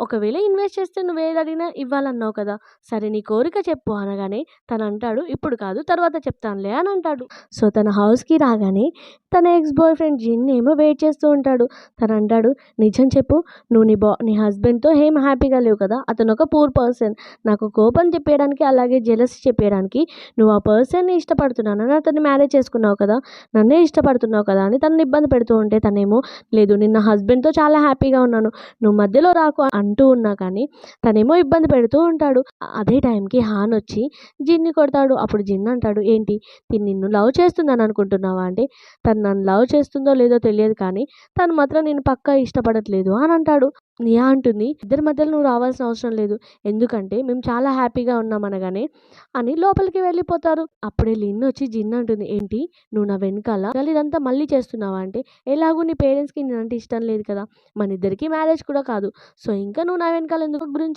ఒకవేళ ఇన్వెస్ట్ చేస్తే నువ్వేది అడిగినా ఇవ్వాలన్నావు కదా! సరే నీ కోరిక చెప్పు అనగానే తనంటాడు, ఇప్పుడు కాదు తర్వాత చెప్తానులే అని అంటాడు. సో, తన హౌస్‌కి రాగానే తన ఎక్స్ బాయ్ ఫ్రెండ్ జిన్ ఏమో వెయిట్ చేస్తూ ఉంటాడు. తనంటాడు, నిజం చెప్పు, నువ్వు నీ హస్బెండ్‌తో ఏం హ్యాపీగా లేవు కదా! అతనొక పూర్ పర్సన్. నాకు కోపం చెప్పేయడానికి అలాగే జెలసీ చెప్పేయడానికి నువ్వు ఆ పర్సన్‌ని ఇష్టపడుతున్నానని అతన్ని మ్యారేజ్ చేసుకున్నావు కదా! నన్నే ఇష్టపడుతున్నావు కదా! అని తనని ఇబ్బంది పెడుతూ ఉంటే తనేమో, లేదు నేను నా హస్బెండ్‌తో చాలా హ్యాపీగా ఉన్నాను. నువ్వు మధ్యలో రాకు అంటూ ఉన్నా కానీ తనేమో ఇబ్బంది పెడుతూ ఉంటాడు. అదే టైంకి హాన్ వచ్చి జిన్ని కొడతాడు. అప్పుడు జిన్ అంటాడు, ఏంటి తిను నిన్ను లవ్ చేస్తుందని అనుకుంటున్నావా అంటే, తను నన్ను లవ్ చేస్తుందో లేదో తెలియదు కానీ తను మాత్రం నేను పక్కా ఇష్టపడట్లేదు అని అంటాడు. నియా అంటుంది, ఇద్దరి మధ్యలో నువ్వు రావాల్సిన అవసరం లేదు. ఎందుకంటే మేము చాలా హ్యాపీగా ఉన్నాం అనగానే అని లోపలికి వెళ్ళిపోతారు. అప్పుడే లిన్ వచ్చి జిన్ అంటుంది, ఏంటి నువ్వు నా వెనకాల ఇదంతా మళ్ళీ చేస్తున్నావా అంటే, ఎలాగూ నీ పేరెంట్స్‌కి నేనంటే ఇష్టం లేదు కదా! మన ఇద్దరికీ మ్యారేజ్ కూడా కాదు. సో, ఇంకా నువ్వు నా వెనకాల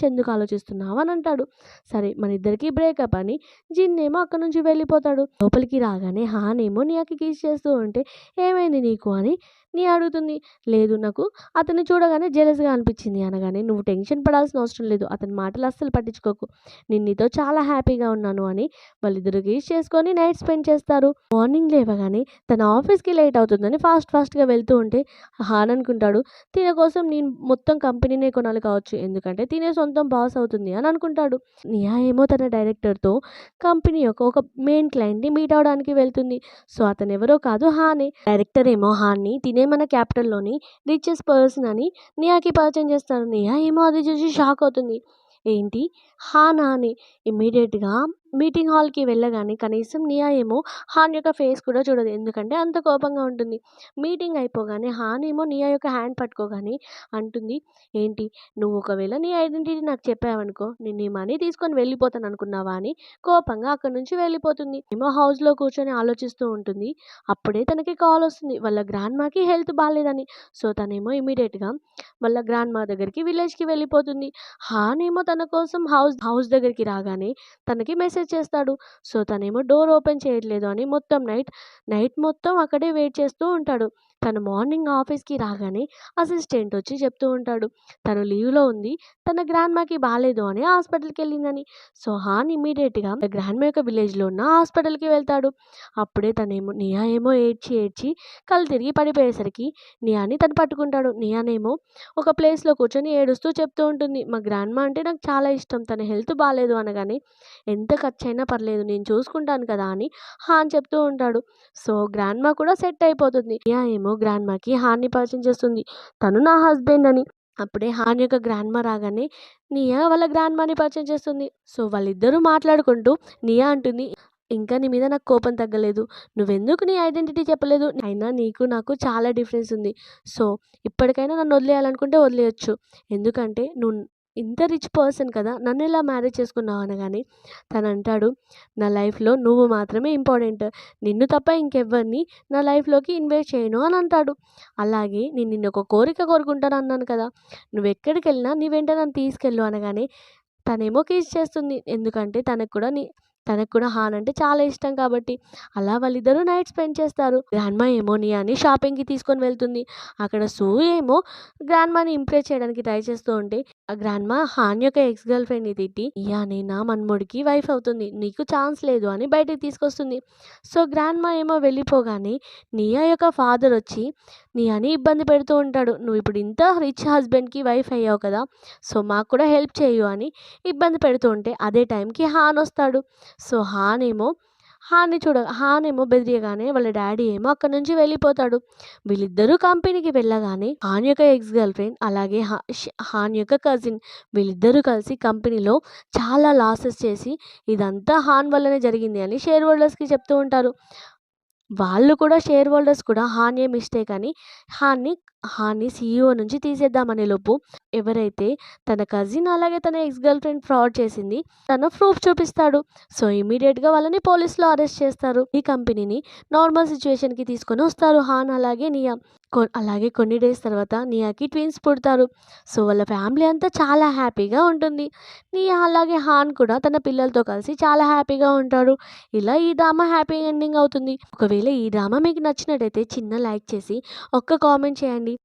ఎందుకు ఆలోచిస్తున్నావు అని అంటాడు. సరే మన ఇద్దరికీ బ్రేకప్ అని జిన్ ఏమో అక్కడి నుంచి వెళ్ళిపోతాడు. లోపలికి రాగానే హాన్ ఏమో నియాకి కిస్ చేస్తూ ఉంటే, ఏమైంది నీకు అని నియా అడుగుతుంది. లేదు నాకు అతన్ని చూడగానే జెలస్‌గా అనిపించింది అనగానే, నువ్వు టెన్షన్ పడాల్సిన అవసరం లేదు. అతని మాటలు అస్సలు పట్టించుకోకు. నేను నీతో చాలా హ్యాపీగా ఉన్నాను అని వాళ్ళిద్దరూ కిస్ చేసుకొని నైట్ స్పెండ్ చేస్తారు. మార్నింగ్ లేవగానే తన ఆఫీస్‌కి లేట్ అవుతుందని ఫాస్ట్‌గా వెళ్తూ ఉంటే హాన్ అనుకుంటాడు, తిన కోసం నేను మొత్తం కంపెనీనే కొనాలి కావచ్చు. ఎందుకంటే తినే సొంతం బాస్ అవుతుంది అని అనుకుంటాడు. నియా ఏమో తన డైరెక్టర్‌తో కంపెనీ యొక్క ఒక మెయిన్ క్లయింట్‌ని మీట్ అవ్వడానికి వెళ్తుంది. సో, అతనెవరో కాదు హానే. డైరెక్టర్ ఏమో హాన్‌ని తినే మన క్యాపిటల్‌లోని రిచెస్ట్ పర్సన్ అని నియాకి పరిచయం చేస్తాడు. నియా ఏమో అది చూసి షాక్ అవుతుంది. ఏంటి హానా అని ఇమ్మీడియేట్‌గా మీటింగ్ హాల్‌కి వెళ్ళగానే కనీసం నియా ఏమో హాన్ యొక్క ఫేస్ కూడా చూడదు. ఎందుకంటే అంత కోపంగా ఉంటుంది. మీటింగ్ అయిపోగానే హాన్ ఏమో నియా యొక్క హ్యాండ్ పట్టుకోగానే అంటుంది, ఏంటి నువ్వు ఒకవేళ నీ ఐడెంటిటీ నాకు చెప్పావనుకో నేను నీ మనీ తీసుకొని వెళ్ళిపోతాను అనుకున్నావా అని కోపంగా అక్కడి నుంచి వెళ్ళిపోతుంది. ఏమో హౌస్‌లో కూర్చొని ఆలోచిస్తూ ఉంటుంది. అప్పుడే తనకి కాల్ వస్తుంది. వాళ్ళ గ్రాండ్‌మాకి హెల్త్ బాలేదని. సో, తనేమో ఇమ్మీడియేట్‌గా వాళ్ళ గ్రాండ్‌మా దగ్గరికి విలేజ్‌కి వెళ్ళిపోతుంది. హాన్ ఏమో తన కోసం హౌస్ దగ్గరికి రాగానే తనకి మెసేజ్ చేస్తాడు. సో, తనేమో డోర్ ఓపెన్ చేయట్లేదు అని నైట్ మొత్తం అక్కడే వెయిట్ చేస్తూ ఉంటాడు. తను మార్నింగ్ ఆఫీస్‌కి రాగానే అసిస్టెంట్ వచ్చి చెప్తూ ఉంటాడు, తను లీవ్‌లో ఉంది. తన గ్రాండ్‌మాకి బాలేదు అని హాస్పిటల్‌కెళ్ళిందని. సో, హాన్ ఇమ్మీడియేట్‌గా గ్రాండ్‌మా యొక్క విలేజ్‌లో ఉన్న హాస్పిటల్‌కి వెళ్తాడు. అప్పుడే నియా ఏమో ఏడ్చి కళ్ళు తిరిగి పడిపోయేసరికి నియాని తను పట్టుకుంటాడు. నియానేమో ఒక ప్లేస్‌లో కూర్చొని ఏడుస్తూ చెప్తూ ఉంటుంది, మా గ్రాండ్‌మా అంటే నాకు చాలా ఇష్టం. తన హెల్త్ బాలేదు అనగానే, ఎంత ఖర్చయినా పర్లేదు నేను చూసుకుంటాను కదా అని హాన్ చెప్తూ ఉంటాడు. సో, గ్రాండ్‌మా కూడా సెట్ అయిపోతుంది. నియా ఏమో గ్రాండ్‌మాకి హాన్‌ని పరిచయం చేస్తుంది. తను నా హస్బెండ్ అని. అప్పుడే హాన్ యొక్క గ్రాండ్‌మా రాగానే నియా వాళ్ళ గ్రాండ్‌మాని పరిచయం చేస్తుంది. సో, వాళ్ళిద్దరూ మాట్లాడుకుంటూ నియా అంటుంది, ఇంకా నీ మీద నాకు కోపం తగ్గలేదు. నువ్వెందుకు నీ ఐడెంటిటీ చెప్పలేదు? అయినా నీకు నాకు చాలా డిఫరెన్స్ ఉంది. సో, ఇప్పటికైనా నన్ను వదిలేయాలనుకుంటే వదిలేయొచ్చు. ఎందుకంటే నువ్వు ఇంత రిచ్ పర్సన్ కదా! నన్నెలా మ్యారేజ్ చేసుకున్నావు అనగానే తనంటాడు, నా లైఫ్‌లో నువ్వు మాత్రమే ఇంపార్టెంట్. నిన్ను తప్ప ఇంకెవ్వరిని నా లైఫ్‌లోకి ఇన్వైట్ చేయను అని అంటాడు. అలాగే నేను నిన్నొక కోరిక కోరుకుంటాను అన్నాను కదా! నువ్వెక్కడికెళ్ళినా నీ వెంట నన్ను తీసుకెళ్ళు అనగానే తనేమో కిస్ చేస్తుంది. ఎందుకంటే తనకు కూడా హాన్ అంటే చాలా ఇష్టం కాబట్టి. అలా వాళ్ళిద్దరూ నైట్ స్పెండ్ చేస్తారు. గ్రాండ్‌మా ఏమో నియాని షాపింగ్‌కి తీసుకొని వెళ్తుంది. అక్కడ సూ ఏమో గ్రాండ్‌మాని ఇంప్రెస్ చేయడానికి ట్రై చేస్తూ ఉంటే, ఆ గ్రాండ్‌మా హాన్ యొక్క ఎక్స్ గర్ల్ ఫ్రెండ్‌ని తిట్టి, నియానే నా మనుమడికి వైఫ్ అవుతుంది. నీకు ఛాన్స్ లేదు అని బయటికి తీసుకొస్తుంది. సో, గ్రాండ్‌మా ఏమో వెళ్ళిపోగానే నియా యొక్క ఫాదర్ వచ్చి నియాని ఇబ్బంది పెడుతూ ఉంటాడు. నువ్వు ఇప్పుడు ఇంత రిచ్ హస్బెండ్‌కి వైఫ్ అయ్యావు కదా! సో, మాకు కూడా హెల్ప్ చెయ్యు అని ఇబ్బంది పెడుతూ ఉంటే అదే టైంకి హాన్ వస్తాడు. సో, హాన్ ఏమో బెదిరియగానే వాళ్ళ డ్యాడీ ఏమో అక్కడి నుంచి వెళ్ళిపోతాడు. వీళ్ళిద్దరూ కంపెనీకి వెళ్ళగానే హాన్ యొక్క ఎక్స్ గర్ల్ ఫ్రెండ్ అలాగే హాన్ యొక్క కజిన్ వీళ్ళిద్దరూ కలిసి కంపెనీలో చాలా లాసెస్ చేసి ఇదంతా హాన్ వల్లనే జరిగింది అని షేర్ హోల్డర్స్‌కి చెప్తూ ఉంటారు. షేర్ హోల్డర్స్ కూడా హాన్యే మిస్టేక్ అని హాన్ని హాన్ని సీఈఓ నుంచి తీసేద్దామనే లోపు ఎవరైతే తన కజిన్ అలాగే తన ఎక్స్ గర్ల్ ఫ్రెండ్ ఫ్రాడ్ చేసింది తన ప్రూఫ్ చూపిస్తాడు. సో, ఇమీడియట్‌గా వాళ్ళని పోలీసులు అరెస్ట్ చేస్తారు. ఈ కంపెనీని నార్మల్ సిట్యుయేషన్‌కి తీసుకొని వస్తారు హాన్ అలాగే నియా. అలాగే కొన్ని డేస్ తర్వాత నియాకి ట్విన్స్ పుడతారు. సో, వాళ్ళ ఫ్యామిలీ అంతా చాలా హ్యాపీగా ఉంటుంది. నియా అలాగే హాన్ కూడా తన పిల్లలతో కలిసి చాలా హ్యాపీగా ఉంటాడు. ఇలా ఈ డ్రామా హ్యాపీ ఎండింగ్ అవుతుంది. ఒకవేళ ఈ డ్రామా మీకు నచ్చినట్టయితే చిన్న లైక్ చేసి ఒక్క కామెంట్ చేయండి.